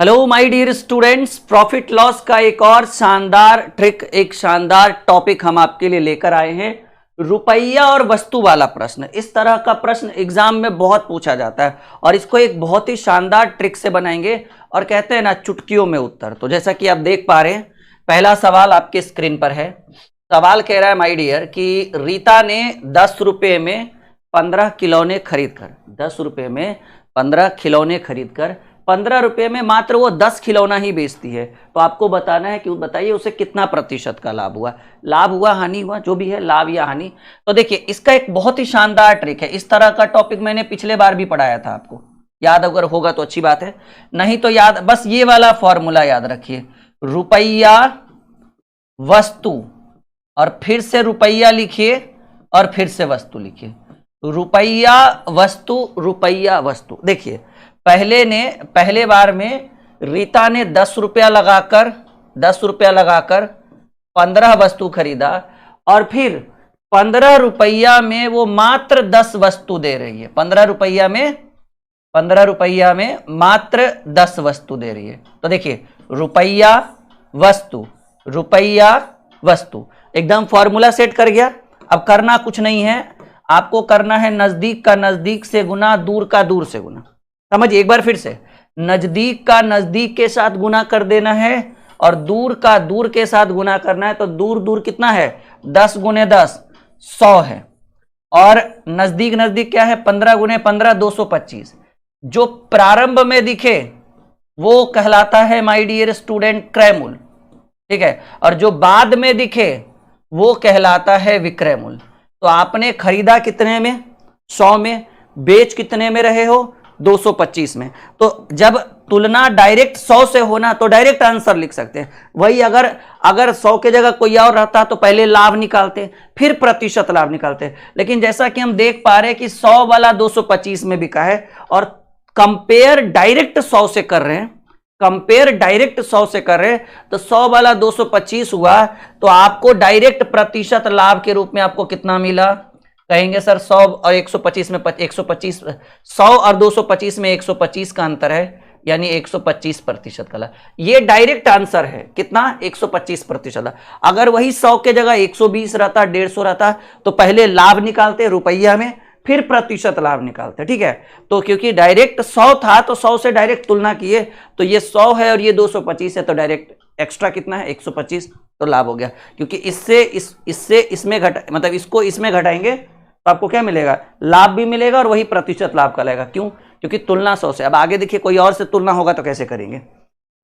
Hello my dear students, profit loss का एक और शानदार ट्रिक, एक शानदार टॉपिक हम आपके लिए लेकर आए हैं। रुपया और वस्तु वाला प्रश्न। इस तरह का प्रश्न एग्जाम में बहुत पूछा जाता है और इसको एक बहुत ही शानदार ट्रिक से बनाएंगे और कहते हैं ना चुटकियों में उत्तर। तो जैसा कि आप देख पा रहे हैं, पहला सवाल आपके स्क्रीन पर है। सवाल कह रहा है माय डियर कि रीता ने 10 रुपये में 15 खिलौने खरीद कर 10 रुपये में 15 खिलौने खरीद कर 15 रुपये में मात्र वो 10 खिलौना ही बेचती है। तो आपको बताना है कि बताइए उसे कितना प्रतिशत का लाभ हुआ, हानि हुआ, जो भी है लाभ या हानि। तो देखिए इसका एक बहुत ही शानदार ट्रिक है। इस तरह का टॉपिक मैंने पिछले बार भी पढ़ाया था, आपको याद अगर होगा तो अच्छी बात है, नहीं तो याद बस ये वाला फॉर्मूला याद रखिए। रुपया वस्तु और फिर से रुपया लिखिए और फिर से वस्तु लिखिए। रुपया वस्तु। देखिए पहले बार में रीता ने 10 रुपया लगाकर 15 वस्तु खरीदा और फिर 15 रुपया में वो मात्र 10 वस्तु दे रही है। 15 रुपया में मात्र 10 वस्तु दे रही है। तो देखिए रुपया वस्तु एकदम फॉर्मूला सेट कर गया। अब करना कुछ नहीं है, आपको करना है नजदीक का नजदीक से गुना, दूर का दूर से गुना। समझिए एक बार फिर से, नजदीक का नजदीक के साथ गुना कर देना है और दूर का दूर के साथ गुना करना है। तो दूर दूर कितना है, 10 गुने 10 100 है और नजदीक नजदीक क्या है, 15 गुने 15 225। जो प्रारंभ में दिखे वो कहलाता है माय डियर स्टूडेंट क्रय मूल, ठीक है, और जो बाद में दिखे वो कहलाता है विक्रय मूल। तो आपने खरीदा कितने में, 100 में, बेच कितने में रहे हो, 225 में। तो जब तुलना डायरेक्ट 100 से होना तो डायरेक्ट आंसर लिख सकते हैं। वही अगर 100 के जगह कोई और रहता तो पहले लाभ निकालते फिर प्रतिशत लाभ निकालते। लेकिन जैसा कि हम देख पा रहे हैं कि 100 वाला 225 में बिका है और कंपेयर डायरेक्ट 100 से कर रहे हैं, तो 100 वाला 225 हुआ तो आपको डायरेक्ट प्रतिशत लाभ के रूप में आपको कितना मिला, कहेंगे सर 100 और 125 में 125, 100 और 225 में 125 का अंतर है, यानी 125% का लाभ। ये डायरेक्ट आंसर है, कितना, 125%। अगर वही 100 के जगह 120 रहता, 150 रहता तो पहले लाभ निकालते रुपया में, फिर प्रतिशत लाभ निकालते, ठीक है। तो क्योंकि डायरेक्ट 100 था तो 100 से डायरेक्ट तुलना किए, तो ये 100 है और ये 225 है, तो डायरेक्ट एक्स्ट्रा कितना है, 125, तो लाभ हो गया। क्योंकि इससे इसमें घटा, मतलब इसको इसमें घटाएंगे तो आपको क्या मिलेगा, लाभ भी मिलेगा और वही प्रतिशत लाभ का लगेगा। क्यों, क्योंकि तुलना 100 से। अब आगे देखिए कोई और से तुलना होगा तो कैसे करेंगे।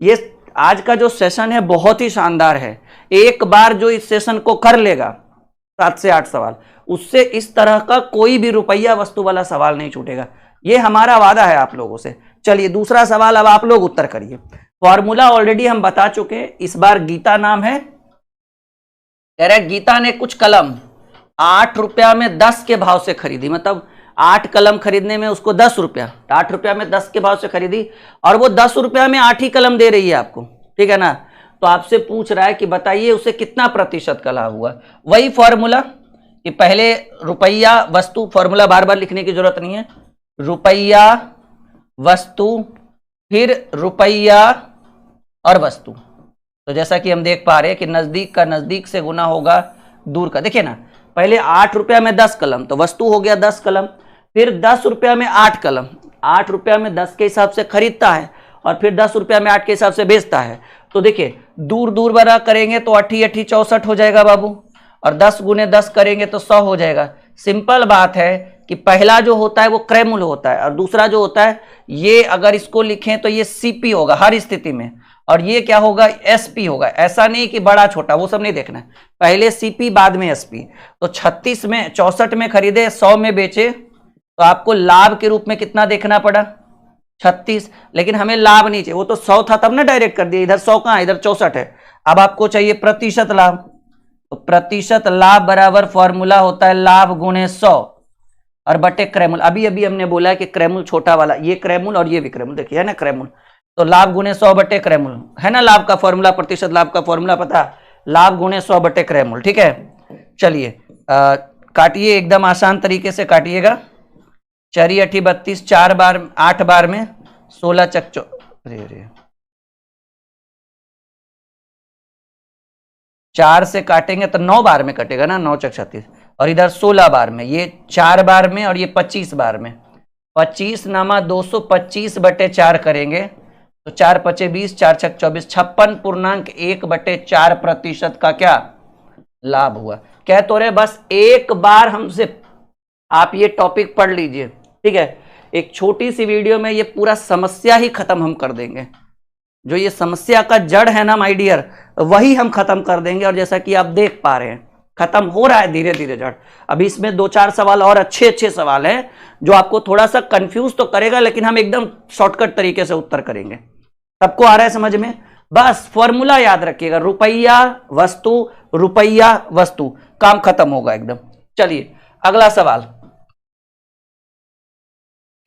ये आज का जो सेशन है बहुत ही शानदार है। एक बार जो इस सेशन को कर लेगा 7 से 8 सवाल, उससे इस तरह का कोई भी रुपया वस्तु वाला सवाल नहीं छूटेगा। ये हमारा वादा है आप लोगों से। चलिए दूसरा सवाल अब आप लोग उत्तर करिए। फॉर्मूला ऑलरेडी हम बता चुके। इस बार गीता नाम है, कह रहे गीता ने कुछ कलम 8 रुपया में 10 के भाव से खरीदी। मतलब 8 कलम खरीदने में उसको 10 रुपया, 8 रुपया में 10 के भाव से खरीदी और वो 10 रुपया में 8 ही कलम दे रही है आपको, ठीक है ना। तो आपसे पूछ रहा है कि बताइए उसे कितना प्रतिशत का लाभ हुआ। वही फॉर्मूला कि पहले रुपया वस्तु, फॉर्मूला बार बार लिखने की जरूरत नहीं है, रुपया वस्तु फिर रुपया और वस्तु। तो जैसा कि हम देख पा रहे हैं कि नजदीक का नजदीक से गुना होगा दूर का। देखिए ना, पहले 8 रुपया में 10 कलम तो वस्तु हो गया 10 कलम, फिर 10 रुपया में 8 कलम, 8 रुपया में 10 के हिसाब से खरीदता है और फिर 10 रुपया में 8 के हिसाब से बेचता है। तो देखिए दूर दूर बड़ा करेंगे तो 8 8 64 हो जाएगा बाबू, और 10 गुने 10 करेंगे तो 100 हो जाएगा। सिंपल बात है कि पहला जो होता है वो क्रय मूल्य होता है और दूसरा जो होता है, ये अगर इसको लिखें तो ये सीपी होगा हर स्थिति में, और ये क्या होगा, एसपी होगा। ऐसा नहीं कि बड़ा छोटा वो सब नहीं देखना है, पहले सीपी बाद में एसपी। तो 64 में खरीदे, 100 में बेचे, तो आपको लाभ के रूप में कितना देखना पड़ा, 36। लेकिन हमें लाभ नहीं चाहिए, वो तो 100 था तब ना डायरेक्ट कर दिया। इधर 100 कहाँ, इधर 64 है। अब आपको चाहिए प्रतिशत लाभ, तो प्रतिशत लाभ बराबर फॉर्मूला होता है लाभ गुणे 100 और बटे क्रयमूल। अभी हमने बोला है कि क्रयमूल छोटा वाला, ये क्रयमूल और ये विक्रयमूल, देखिए है ना क्रयमूल। तो लाभ गुणे 100 बटे क्रयमूल, है ना लाभ का फॉर्मूला, प्रतिशत लाभ का फॉर्मूला पता, लाभ गुणे 100 बटे क्रयमूल, ठीक है। चलिए काटिए, एकदम आसान तरीके से काटिएगा। 4 × 8 = 32, 4 बार 8 बार में 16 चक 4, 4 से काटेंगे तो 9 बार में कटेगा ना, 9 चक 36, और इधर 16 बार में, ये 4 बार में और ये 25 बार में। 25 नामा 225/4 करेंगे तो 4 पचे 20, 4 छक 24, 56.1/4% का क्या लाभ हुआ। कह तो रहे बस एक बार हमसे आप ये टॉपिक पढ़ लीजिए, ठीक है। एक छोटी सी वीडियो में ये पूरा समस्या ही खत्म हम कर देंगे। जो ये समस्या का जड़ है ना माय डियर, वही हम खत्म कर देंगे। और जैसा कि आप देख पा रहे हैं खत्म हो रहा है धीरे धीरे जड़। अभी इसमें 2-4 सवाल और अच्छे सवाल हैं जो आपको थोड़ा सा कंफ्यूज तो करेगा, लेकिन हम एकदम शॉर्टकट तरीके से उत्तर करेंगे। सबको आ रहा है समझ में? बस फॉर्मूला याद रखिएगा, रुपया वस्तु, काम खत्म होगा एकदम। चलिए अगला सवाल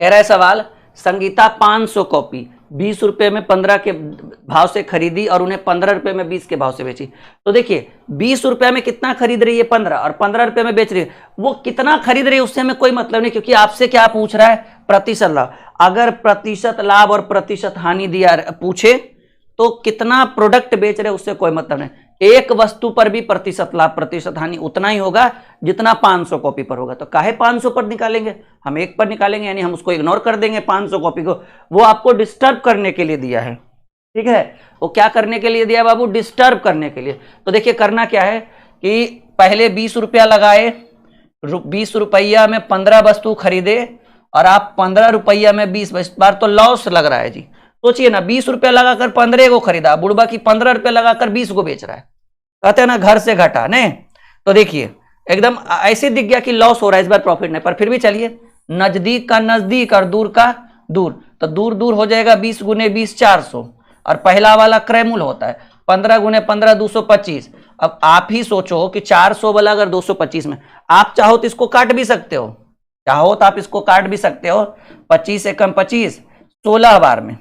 कह रहा है सवाल, संगीता 500 कॉपी 20 रुपए में 15 के भाव से खरीदी और उन्हें 15 रुपए में 20 के भाव से बेची। तो देखिए 20 रुपए में कितना खरीद रही है 15, और 15 रुपए में बेच रही है। वो कितना खरीद रही है उससे हमें कोई मतलब नहीं, क्योंकि आपसे क्या पूछ रहा है, प्रतिशत लाभ। अगर प्रतिशत लाभ और प्रतिशत हानि दिया पूछे तो कितना प्रोडक्ट बेच रहे उससे कोई मतलब नहीं। एक वस्तु पर भी प्रतिशत लाभ प्रतिशत हानि उतना ही होगा जितना 500 कॉपी पर होगा। तो काहे 500 पर निकालेंगे, हम एक पर निकालेंगे, यानी हम उसको इग्नोर कर देंगे 500 कॉपी को। वो आपको डिस्टर्ब करने के लिए दिया है, ठीक है। वो क्या करने के लिए दिया बाबू, डिस्टर्ब करने के लिए। तो देखिए करना क्या है कि पहले 20 रुपया लगाए, 20 रुपया में 15 वस्तु खरीदे और आप 15 रुपया में 20, इस बार तो लॉस लग रहा है जी। सोचिए ना, 20 रुपया लगाकर 15 को खरीदा, बुढ़बा की 15 रुपया लगाकर 20 को बेच रहा है। कहते हैं ना घर से घटा नहीं। तो देखिए एकदम ऐसे दिख गया कि लॉस हो रहा है, इस बार प्रॉफिट नहीं। पर फिर भी चलिए, नजदीक का नजदीक और दूर का दूर, तो दूर दूर हो जाएगा 20 गुने 20 400, और पहला वाला क्रयमूल होता है 15 गुने 15 225। अब आप ही सोचो कि 400 वाला अगर 225 में, आप चाहो तो इसको काट भी सकते हो, चाहो तो आप इसको काट भी सकते हो। 25 से कम 25 16 बार में,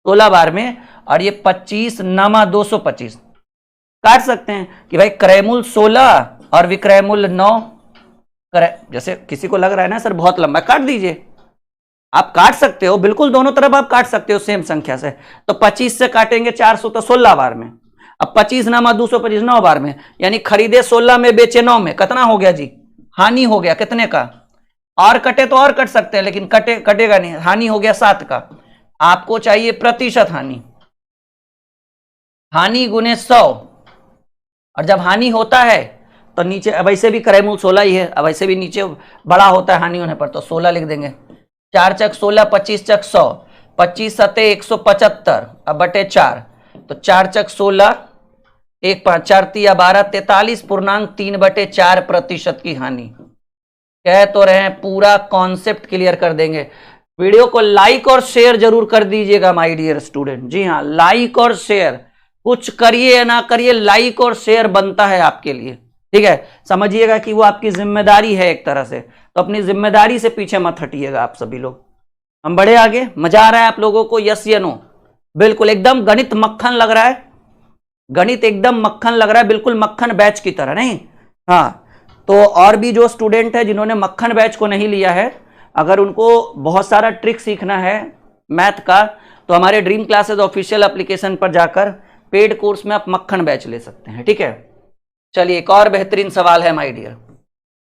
16 बार में, और ये 25 नामा 225 काट सकते हैं कि भाई क्रयमूल 16 और विक्रयमूल्य 9। जैसे किसी को लग रहा है ना सर बहुत लंबा, काट दीजिए, आप काट सकते हो, बिल्कुल दोनों तरफ आप काट सकते हो सेम संख्या से। तो 25 से काटेंगे 400 तो 16 बार में। अब 25 नामा 225 9 बार में, यानी खरीदे 16 में बेचे 9 में, कितना हो गया जी, हानि हो गया कितने का। और कटे तो और कट सकते हैं, लेकिन कटेगा नहीं, हानि हो गया 7 का। आपको चाहिए प्रतिशत हानि, हानि गुने 100, और जब हानि होता है तो नीचे, अब ऐसे भी क्रयमूल 16 ही है, अब ऐसे भी नीचे बड़ा होता है हानि होने पर, तो 16 लिख देंगे। 4 चक 16, 25 चक 100, 25 सते 175, अब बटे 4, तो 4 चक 16, 1 5 4 3 12 43.3/4% की हानि। कह तो रहे हैं पूरा कॉन्सेप्ट क्लियर कर देंगे। वीडियो को लाइक और शेयर जरूर कर दीजिएगा माय डियर स्टूडेंट। जी हाँ, लाइक और शेयर, कुछ करिए या ना करिए, लाइक और शेयर बनता है आपके लिए, ठीक है। समझिएगा कि वो आपकी जिम्मेदारी है एक तरह से, तो अपनी जिम्मेदारी से पीछे मत हटिएगा आप सभी लोग। हम बढ़े आगे, मजा आ रहा है आप लोगों को, यस या नो? बिल्कुल एकदम गणित मक्खन लग रहा है, गणित एकदम मक्खन लग रहा है, बिल्कुल मक्खन बैच की तरह, नहीं? हाँ, तो और भी जो स्टूडेंट है जिन्होंने मक्खन बैच को नहीं लिया है, अगर उनको बहुत सारा ट्रिक सीखना है मैथ का, तो हमारे ड्रीम क्लासेस ऑफिशियल एप्लीकेशन पर जाकर पेड कोर्स में आप मक्खन बैच ले सकते हैं, ठीक है। चलिए एक और बेहतरीन सवाल है माय डियर।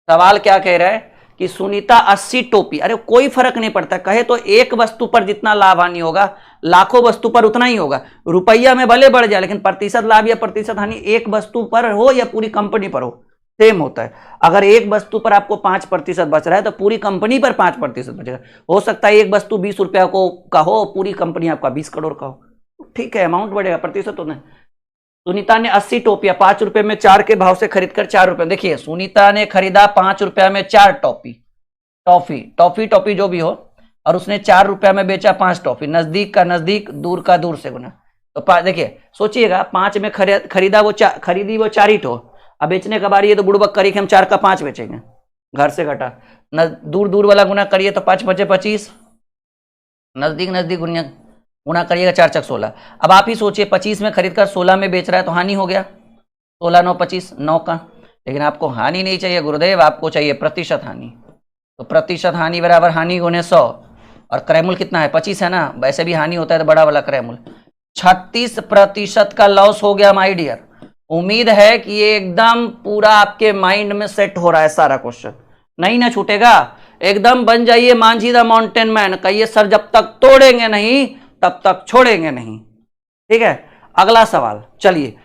सवाल क्या कह रहा है कि सुनीता 80 टोपी, अरे कोई फर्क नहीं पड़ता, कहे तो एक वस्तु पर जितना लाभ हानि होगा लाखों वस्तु पर उतना ही होगा। रुपया में भले बढ़ जाए, लेकिन प्रतिशत लाभ या प्रतिशत हानि एक वस्तु पर हो या पूरी कंपनी पर हो सेम होता है। अगर एक वस्तु पर आपको 5% बच रहा है तो पूरी कंपनी पर 5% बचेगा। हो सकता है एक वस्तु 20 रुपया का हो, पूरी कंपनी आपका 20 करोड़ का हो, ठीक है, अमाउंट बढ़ेगा, प्रतिशत तो नहीं। सुनीता ने 80 टोपियां 5 रुपए में 4 के भाव से खरीदकर 4 रुपए, देखिए सुनीता ने खरीदा 5 रुपया में 4 टॉफी जो भी हो, और उसने 4 रुपया में बेचा 5 टॉफी। नजदीक का नजदीक, दूर का दूर से गुना। तो देखिए सोचिएगा, 5 में खरीदी वो 4 ही ठो, अब बेचने का बारी है तो बुड़बक करी कि हम 4 का 5 बेचेंगे, घर से घटा। दूर दूर वाला गुना करिए तो 5 बचे 25, नजदीक नजदीक गुना करिएगा 4 चक 16। अब आप ही सोचिए 25 में खरीदकर 16 में बेच रहा है तो हानि हो गया, 16 9 25 9 का। लेकिन आपको हानि नहीं चाहिए गुरुदेव, आपको चाहिए प्रतिशत हानि। तो प्रतिशत हानि बराबर हानि गुने 100, और क्रयमूल कितना है 25 है ना, वैसे भी हानि होता है तो बड़ा वाला क्रयमूल 36% का लॉस हो गया माय डियर। उम्मीद है कि ये एकदम पूरा आपके माइंड में सेट हो रहा है सारा क्वेश्चन, नहीं ना छूटेगा। एकदम बन जाइए मांझी द माउंटेन मैन, कहिए सर जब तक तोड़ेंगे नहीं तब तक छोड़ेंगे नहीं। ठीक है, अगला सवाल चलिए।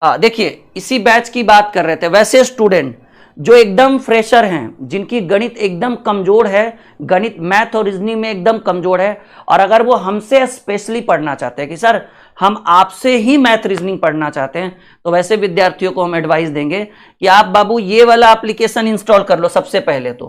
देखिए इसी बैच की बात कर रहे थे। वैसे स्टूडेंट जो एकदम फ्रेशर हैं, जिनकी गणित एकदम कमजोर है, गणित मैथ और रीजनिंग में एकदम कमजोर है, और अगर वो हमसे स्पेशली पढ़ना चाहते हैं कि सर हम आपसे ही मैथ रीजनिंग पढ़ना चाहते हैं, तो वैसे विद्यार्थियों को हम एडवाइस देंगे कि आप बाबू ये वाला एप्लीकेशन इंस्टॉल कर लो। सबसे पहले तो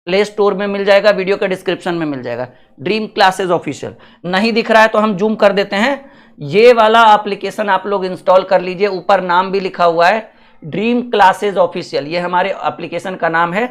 प्ले स्टोर में मिल जाएगा, वीडियो के डिस्क्रिप्शन में मिल जाएगा, ड्रीम क्लासेस ऑफिशियल। नहीं दिख रहा है तो हम जूम कर देते हैं। ये वाला एप्लीकेशन आप लोग इंस्टॉल कर लीजिए, यूपर नाम भी लिखा हुआ है ड्रीम क्लासेस ऑफिशियल, ये हमारे एप्लीकेशन का नाम है।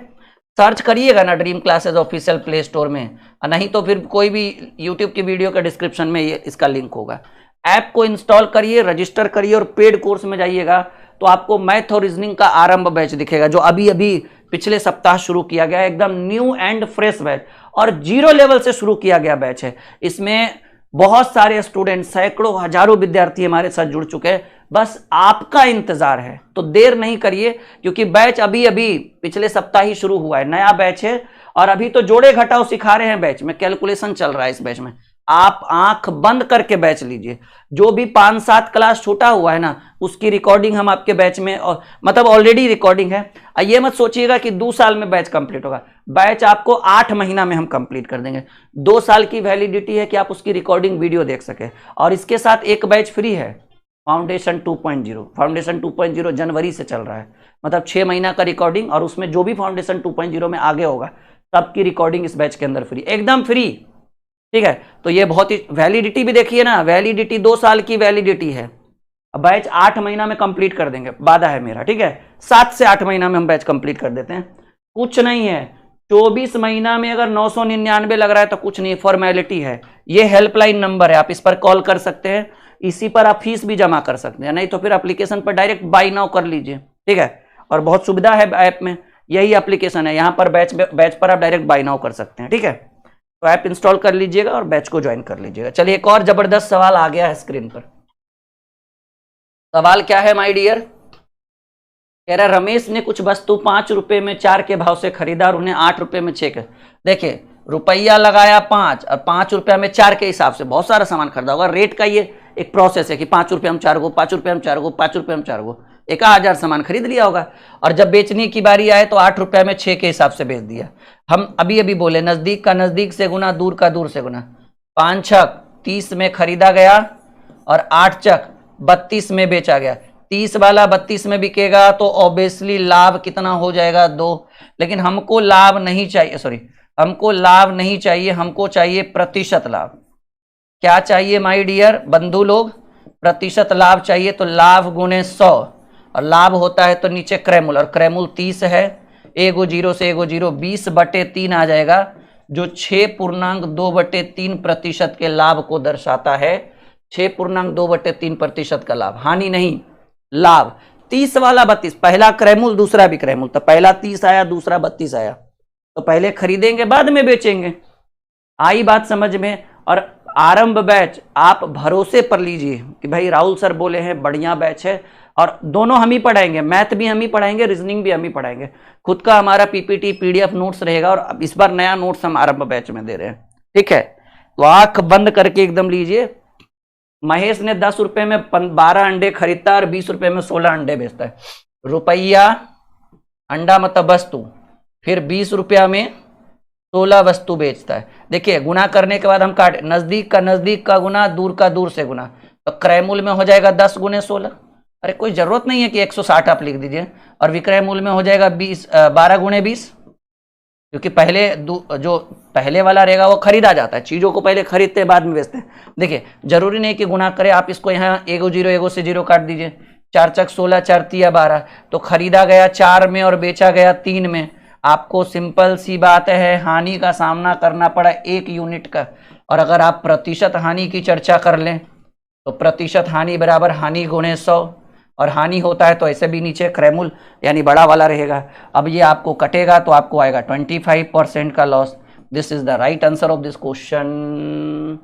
सर्च करिएगा ना dream classes official play store में, नहीं तो फिर कोई भी यूट्यूब की वीडियो के डिस्क्रिप्शन में ये इसका लिंक होगा। ऐप को इंस्टॉल करिए, रजिस्टर करिए और पेड कोर्स में जाइएगा तो आपको मैथ और रीजनिंग का आरंभ बैच दिखेगा, जो अभी अभी पिछले सप्ताह शुरू किया गया है। एकदम न्यू एंड फ्रेश बैच और 0 लेवल से शुरू किया गया बैच है। इसमें बहुत सारे स्टूडेंट, सैकड़ों हजारों विद्यार्थी हमारे साथ जुड़ चुके हैं, बस आपका इंतजार है। तो देर नहीं करिए, क्योंकि बैच अभी अभी पिछले सप्ताह ही शुरू हुआ है, नया बैच है और अभी तो जोड़े घटाओ सिखा रहे हैं बैच में, कैलकुलेशन चल रहा है इस बैच में। आप आंख बंद करके बैच लीजिए। जो भी 5-7 क्लास छूटा हुआ है ना, उसकी रिकॉर्डिंग हम आपके बैच में, और मतलब ऑलरेडी रिकॉर्डिंग है। ये मत सोचिएगा कि 2 साल में बैच कंप्लीट होगा, बैच आपको 8 महीना में हम कंप्लीट कर देंगे। 2 साल की वैलिडिटी है कि आप उसकी रिकॉर्डिंग वीडियो देख सके। और इसके साथ एक बैच फ्री है, फाउंडेशन 2.0। फाउंडेशन 2.0 जनवरी से चल रहा है, मतलब 6 महीना का रिकॉर्डिंग, और उसमें जो भी फाउंडेशन 2.0 में आगे होगा सबकी रिकॉर्डिंग इस बैच के अंदर फ्री, एकदम फ्री। ठीक है, तो ये बहुत ही, वैलिडिटी भी देखिए ना, वैलिडिटी 2 साल की वैलिडिटी है। अब बैच 8 महीना में कंप्लीट कर देंगे, वादा है मेरा। ठीक है, 7 से 8 महीना में हम बैच कंप्लीट कर देते हैं, कुछ नहीं है। 24 महीना में अगर 999 लग रहा है तो कुछ नहीं, फॉर्मेलिटी है। ये हेल्पलाइन नंबर है, आप इस पर कॉल कर सकते हैं, इसी पर आप फीस भी जमा कर सकते हैं, नहीं तो फिर एप्लीकेशन पर डायरेक्ट बाय नाउ कर लीजिए। ठीक है, और बहुत सुविधा है ऐप में, यही एप्लीकेशन है, यहाँ पर बैच पर आप डायरेक्ट बाय नाउ कर सकते हैं। ठीक है, तो ऐप इंस्टॉल कर लीजिएगा और बैच को ज्वाइन कर लीजिएगा। चलिए एक और जबरदस्त सवाल आ गया है स्क्रीन पर। सवाल क्या है माय डियर? कह रहा रमेश ने कुछ वस्तु 5 रुपए में 4 के भाव से खरीदा और उन्हें 8 रुपए में 6 के। देखिए रुपया लगाया 5 और 5 रुपया में 4 के हिसाब से बहुत सारा सामान खरीदा होगा। रेट का ये एक प्रोसेस है कि 5 रुपये हम 4 को, 5 रुपये हम 4 को, 5 रुपये हम 4 को, 1000 सामान खरीद लिया होगा। और जब बेचने की बारी आए तो 8 रुपये में 6 के हिसाब से बेच दिया। हम अभी अभी बोले नजदीक का नजदीक से गुना, दूर का दूर से गुना। 5 छक 30 में खरीदा गया और 8 चक 32 में बेचा गया। 30 वाला 32 में बिकेगा तो ऑब्वियसली लाभ कितना हो जाएगा? 2। लेकिन हमको लाभ नहीं चाहिए, सॉरी हमको लाभ नहीं चाहिए, हमको चाहिए प्रतिशत लाभ। क्या चाहिए माय डियर बंधु लोग? प्रतिशत लाभ चाहिए। तो लाभ गुणे 100, और लाभ होता है तो नीचे क्रैमुल, और क्रैमुल 30 है। एगो जीरो से एगो जीरो, 20/3 आ जाएगा, जो 6.2/3% के लाभ को दर्शाता है। 6.2/3% का लाभ, हानि नहीं लाभ। 30 वाला 32, पहला क्रैमुल दूसरा भी क्रैमुल, तो पहला 30 आया दूसरा 32 आया, तो पहले खरीदेंगे बाद में बेचेंगे। आई बात समझ में? और आरंभ बैच आप भरोसे पर लीजिए कि भाई राहुल सर बोले हैं बढ़िया बैच है, और दोनों हम ही पढ़ाएंगे, मैथ भी हम ही पढ़ाएंगे, रीजनिंग भी हम ही पढ़ाएंगे। खुद का हमारा पीपीटी पीडीएफ नोट्स रहेगा, और इस बार नया नोट्स हम आरंभ बैच में दे रहे हैं। ठीक है, तो आंख बंद करके एकदम लीजिए। महेश ने 10 रुपए में 12 अंडे खरीदता है और 20 रुपए में 16 अंडे बेचता है। रुपया अंडा मतलब वस्तु, फिर 20 रुपया में 16 वस्तु बेचता है। देखिए गुना करने के बाद हम काट, नजदीक का गुना, दूर का दूर से गुना, तो क्रय मूल्य में हो जाएगा 10 गुने 16। अरे कोई जरूरत नहीं है कि 160 आप लिख दीजिए। और विक्रय मूल्य में हो जाएगा 12 गुणे 20, क्योंकि पहले जो पहले वाला रहेगा वो खरीदा जाता है, चीजों को पहले खरीदते हैं बाद में बेचते हैं। देखिए जरूरी नहीं कि गुना करें, आप इसको यहाँ एगो जीरो एगो से जीरो काट दीजिए। 4 चक 16, 4 तिया 12, तो खरीदा गया 4 में और बेचा गया 3 में। आपको सिंपल सी बात है, हानि का सामना करना पड़ा 1 यूनिट का। और अगर आप प्रतिशत हानि की चर्चा कर लें तो प्रतिशत हानि बराबर हानि गुणे 100, और हानि होता है तो ऐसे भी नीचे क्रैमुल यानी बड़ा वाला रहेगा। अब ये आपको कटेगा तो आपको आएगा 25% का loss. This is the right answer of this question.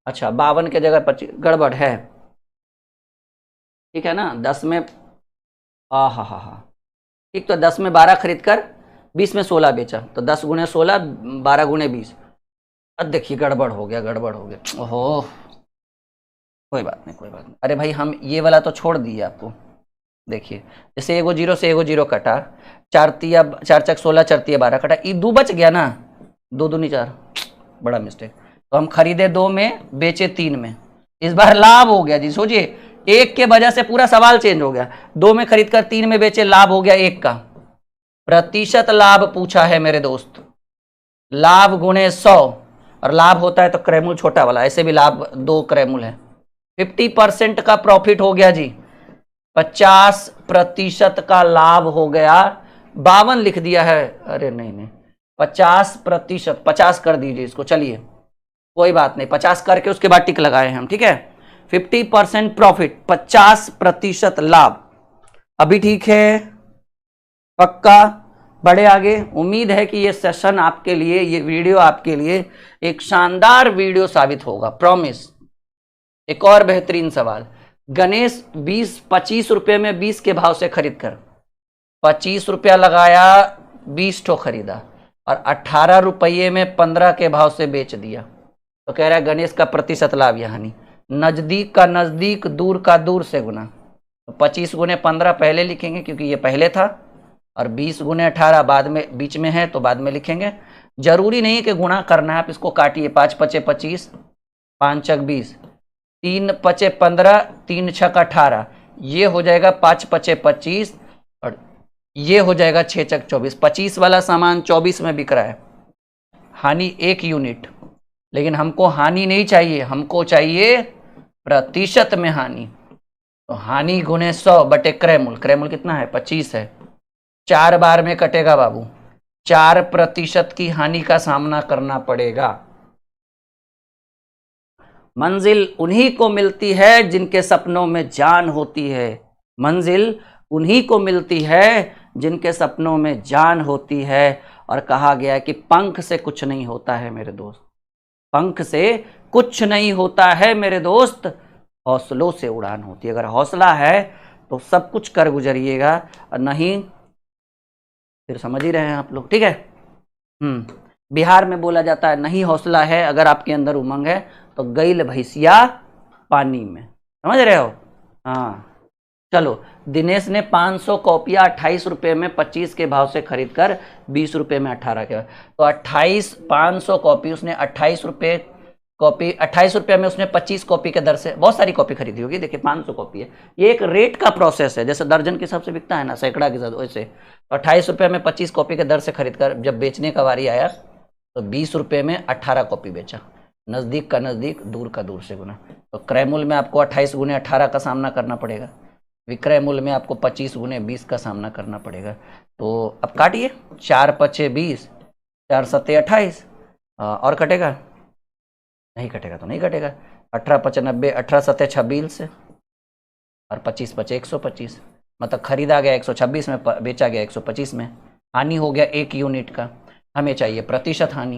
अच्छा 52 के जगह 25, गड़बड़ है, ठीक है ना। 10 में हाँ ठीक। तो 10 में 12 खरीद कर 20 में 16 बेचा, तो 10 गुणे 16 12 गुणे 20। अब देखिए गड़बड़ हो गया। ओहो कोई बात नहीं। अरे भाई हम ये वाला तो छोड़ दिए आपको। देखिए जैसे एगो जीरो से एगो जीरो कटा, 4 तिया 4 चक 16 4 तिया 12 कटा, ये 2 बच गया ना, 2 दूनी 4, बड़ा मिस्टेक। तो हम खरीदे 2 में बेचे 3 में, इस बार लाभ हो गया जी। सोचिए एक के वजह से पूरा सवाल चेंज हो गया। 2 में खरीद कर 3 में बेचे, लाभ हो गया 1 का। प्रतिशत लाभ पूछा है मेरे दोस्त, लाभ गुणे 100, और लाभ होता है तो क्रैमुल छोटा वाला, ऐसे भी लाभ 2 क्रैमुल है। 50% का प्रॉफिट हो गया जी, 50% का लाभ हो गया। 52 लिख दिया है, अरे नहीं 50%, 50 कर दीजिए इसको, चलिए कोई बात नहीं, 50 करके उसके बाद टिक लगाए हम, ठीक है। 50% प्रॉफिट, 50% लाभ, अभी ठीक है, पक्का। बड़े आगे। उम्मीद है कि ये सेशन आपके लिए, ये वीडियो आपके लिए एक शानदार वीडियो साबित होगा, प्रॉमिस। एक और बेहतरीन सवाल, गणेश 25 रुपए में 20 के भाव से खरीद कर 25 रुपया लगाया, 20 ठो खरीदा, और 18 रुपये में 15 के भाव से बेच दिया। तो कह रहा है गणेश का प्रतिशत लाभ या हानि। नजदीक का नजदीक, दूर का दूर से गुना। तो 25 गुने 15 पहले लिखेंगे क्योंकि ये पहले था, और 20 गुने 18 बाद में, बीच में है तो बाद में लिखेंगे। जरूरी नहीं कि गुणा करना है, आप इसको काटिए। 5 पचे 25, 5 चक 20, 3 पचे 15, 3 छक 18, ये हो जाएगा 5 पचे 25, और ये हो जाएगा 6 चक 24। 25 वाला सामान 24 में बिक रहा है, हानि 1 यूनिट। लेकिन हमको हानि नहीं चाहिए, हमको चाहिए प्रतिशत में हानि। तो हानि गुने 100 बटे क्रैमुल, क्रैमुल कितना है 25 है, 4 बार में कटेगा बाबू, 4% की हानि का सामना करना पड़ेगा। मंजिल उन्हीं को मिलती है जिनके सपनों में जान होती है, मंजिल उन्हीं को मिलती है जिनके सपनों में जान होती है। और कहा गया है कि पंख से कुछ नहीं होता है मेरे दोस्त, पंख से कुछ नहीं होता है मेरे दोस्त, हौसलों से उड़ान होती है। अगर हौसला है तो सब कुछ कर गुजरिएगा, और नहीं फिर समझ ही रहे हैं आप लोग, ठीक है। बिहार में बोला जाता है नहीं हौसला है, अगर आपके अंदर उमंग है तो गईल भैंसिया पानी में, समझ रहे हो। हाँ चलो, दिनेश ने 500 कॉपियाँ 28 रुपये में 25 के भाव से खरीद कर 20 रुपये में 18 के, तो 500 कॉपी उसने 28 रुपये कॉपी, 28 रुपये में उसने 25 कॉपी के दर से, बहुत सारी कॉपी खरीदी होगी, देखिए 500 कॉपी है। ये एक रेट का प्रोसेस है, जैसे दर्जन के हिसाब से बिकता है ना, सैकड़ा के साथ, वैसे। तो 28 रुपये में 25 कॉपी के दर से खरीद कर जब बेचने का बारी आया तो 20 रुपये में 18 कॉपी बेचा। नज़दीक का नज़दीक, दूर का दूर से गुना। तो क्रय मूल्य में आपको 28 गुने 18 का सामना करना पड़ेगा, विक्रय मूल्य में आपको 25 गुने 20 का सामना करना पड़ेगा। तो अब काटिए, 4 पचे 20, 4 सत्ते 28, और कटेगा नहीं, कटेगा तो नहीं कटेगा। 18 पचे 90, 18 सत्ते 26, और 25 पचे 125, मतलब खरीदा गया 126 में, बेचा गया 125 में। हानि हो गया 1 यूनिट का। हमें चाहिए प्रतिशत हानि।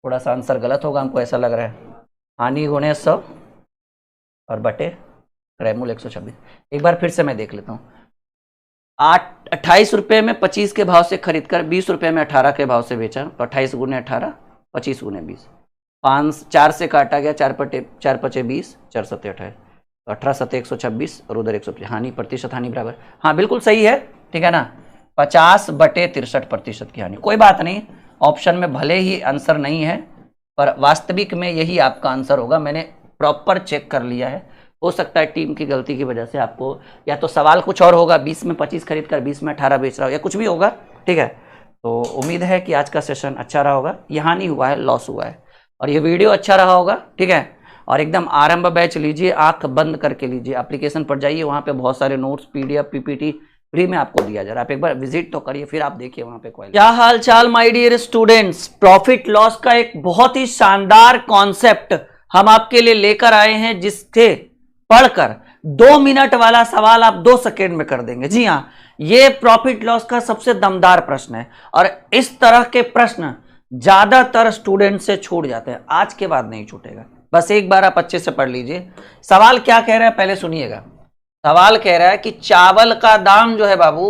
थोड़ा सा आंसर गलत होगा हमको ऐसा लग रहा है। हानि गुणे 100 और बटे क्रय मूल्य 126। एक बार फिर से मैं देख लेता हूँ। 28 रुपये में 25 के भाव से खरीद कर 20 रुपये में 18 के भाव से बेचा, तो 28 गुने 18, 25 गुने 20, 4 से काटा गया, 4 पचे 20, 4 सत्ते 28, तो 18 सत्ते 126 और उधर 150। हानि प्रतिशत हानि बराबर, हाँ बिल्कुल सही है, ठीक है ना। 50 बटे 63% की हानि। कोई बात नहीं, ऑप्शन में भले ही आंसर नहीं है पर वास्तविक में यही आपका आंसर होगा। मैंने प्रॉपर चेक कर लिया है। हो सकता है टीम की गलती की वजह से आपको, या तो सवाल कुछ और होगा, 20 में 25 खरीद कर 20 में 18 बेच रहा हो, या कुछ भी होगा, ठीक है। तो उम्मीद है कि आज का सेशन अच्छा रहा होगा। यहाँ नहीं हुआ है, लॉस हुआ है, और ये वीडियो अच्छा रहा होगा, ठीक है। और एकदम आरंभ बैच लीजिए, आंख बंद करके लीजिए, एप्लीकेशन पर जाइए, वहाँ पे बहुत सारे नोट्स, PDF, PPT फ्री में आपको दिया जा रहा है। आप एक बार विजिट तो करिए, फिर आप देखिए वहाँ पे क्वालिटी। क्या हाल चाल my dear students. Profit loss का एक बहुत ही शानदार कॉन्सेप्ट हम आपके लिए लेकर आए हैं, जिससे पढ़कर 2 मिनट वाला सवाल आप 2 सेकेंड में कर देंगे। जी हाँ, ये प्रॉफिट लॉस का सबसे दमदार प्रश्न है, और इस तरह के प्रश्न ज्यादातर स्टूडेंट से छूट जाते हैं। आज के बाद नहीं छूटेगा, बस एक बार आप अच्छे से पढ़ लीजिए। सवाल क्या कह रहा है पहले सुनिएगा। सवाल कह रहा है कि चावल का दाम जो है बाबू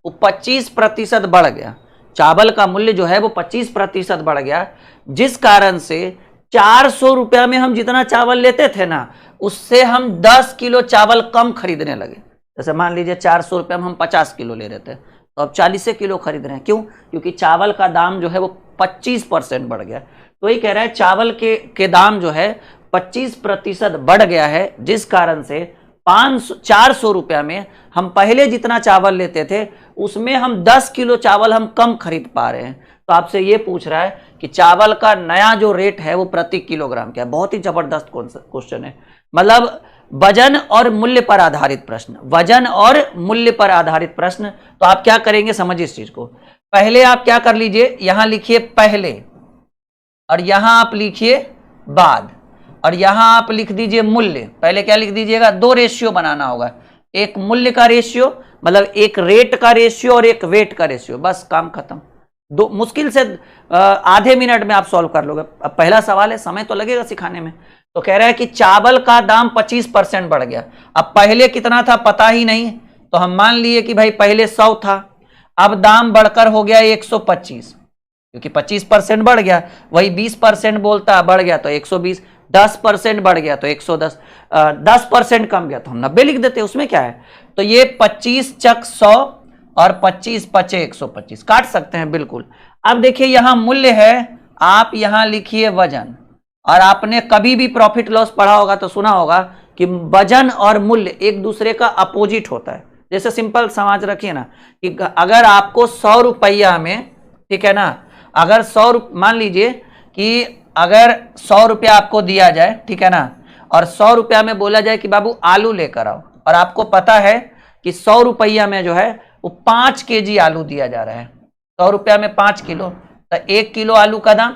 वो 25% बढ़ गया, चावल का मूल्य जो है वो 25% बढ़ गया, जिस कारण से 400 रुपया में हम जितना चावल लेते थे ना उससे हम 10 किलो चावल कम खरीदने लगे। जैसे मान लीजिए 400 रुपया में हम 50 किलो ले रहे थे तो अब 40 किलो खरीद रहे हैं। क्यों? क्योंकि चावल का दाम जो है वो 25% बढ़ गया। तो ये कह रहा है चावल के दाम जो है 25% बढ़ गया है, जिस कारण से 400 रुपया में हम पहले जितना चावल लेते थे उसमें हम 10 किलो चावल हम कम खरीद पा रहे हैं। तो आपसे ये पूछ रहा है कि चावल का नया जो रेट है वो प्रति किलोग्राम क्या है। बहुत ही जबरदस्त क्वेश्चन है, मतलब वजन और मूल्य पर आधारित प्रश्न, वजन और मूल्य पर आधारित प्रश्न। तो आप क्या करेंगे समझिए इस चीज को। पहले आप क्या कर लीजिए, यहां लिखिए पहले और यहां आप लिखिए बाद और यहां आप लिख दीजिए मूल्य। पहले क्या लिख दीजिएगा, 2 रेशियो बनाना होगा, एक मूल्य का रेशियो मतलब एक रेट का रेशियो और एक वेट का रेशियो, बस काम खत्म। दो मुश्किल से आधे मिनट में आप सॉल्व कर लोगे। अब पहला सवाल है, समय तो लगेगा सिखाने में। तो कह रहा है कि चावल का दाम 25% बढ़ गया। अब पहले कितना था पता ही नहीं, तो हम मान लिए कि भाई पहले 100 था, अब दाम बढ़कर हो गया 125, क्योंकि 25% बढ़ गया। वही 20% बोलता बढ़ गया तो 120, 10% बढ़ गया तो 110, 10% कम गया तो हम 90 लिख देते, उसमें क्या है। तो ये 25 चक 100 और 25 पचे 125 काट सकते हैं बिल्कुल। अब देखिए यहां मूल्य है, आप यहां लिखिए वजन। और आपने कभी भी प्रॉफिट लॉस पढ़ा होगा तो सुना होगा कि वजन और मूल्य एक दूसरे का अपोजिट होता है। जैसे सिंपल समझ रखिए ना कि अगर आपको 100 रुपया में, ठीक है ना, अगर 100 मान लीजिए कि अगर 100 रुपया आपको दिया जाए, ठीक है ना, और 100 रुपया में बोला जाए कि बाबू आलू लेकर आओ, और आपको पता है कि 100 रुपया में जो है वो 5 केजी आलू दिया जा रहा है, 100 रुपया में 5 किलो, तो 1 किलो आलू का दाम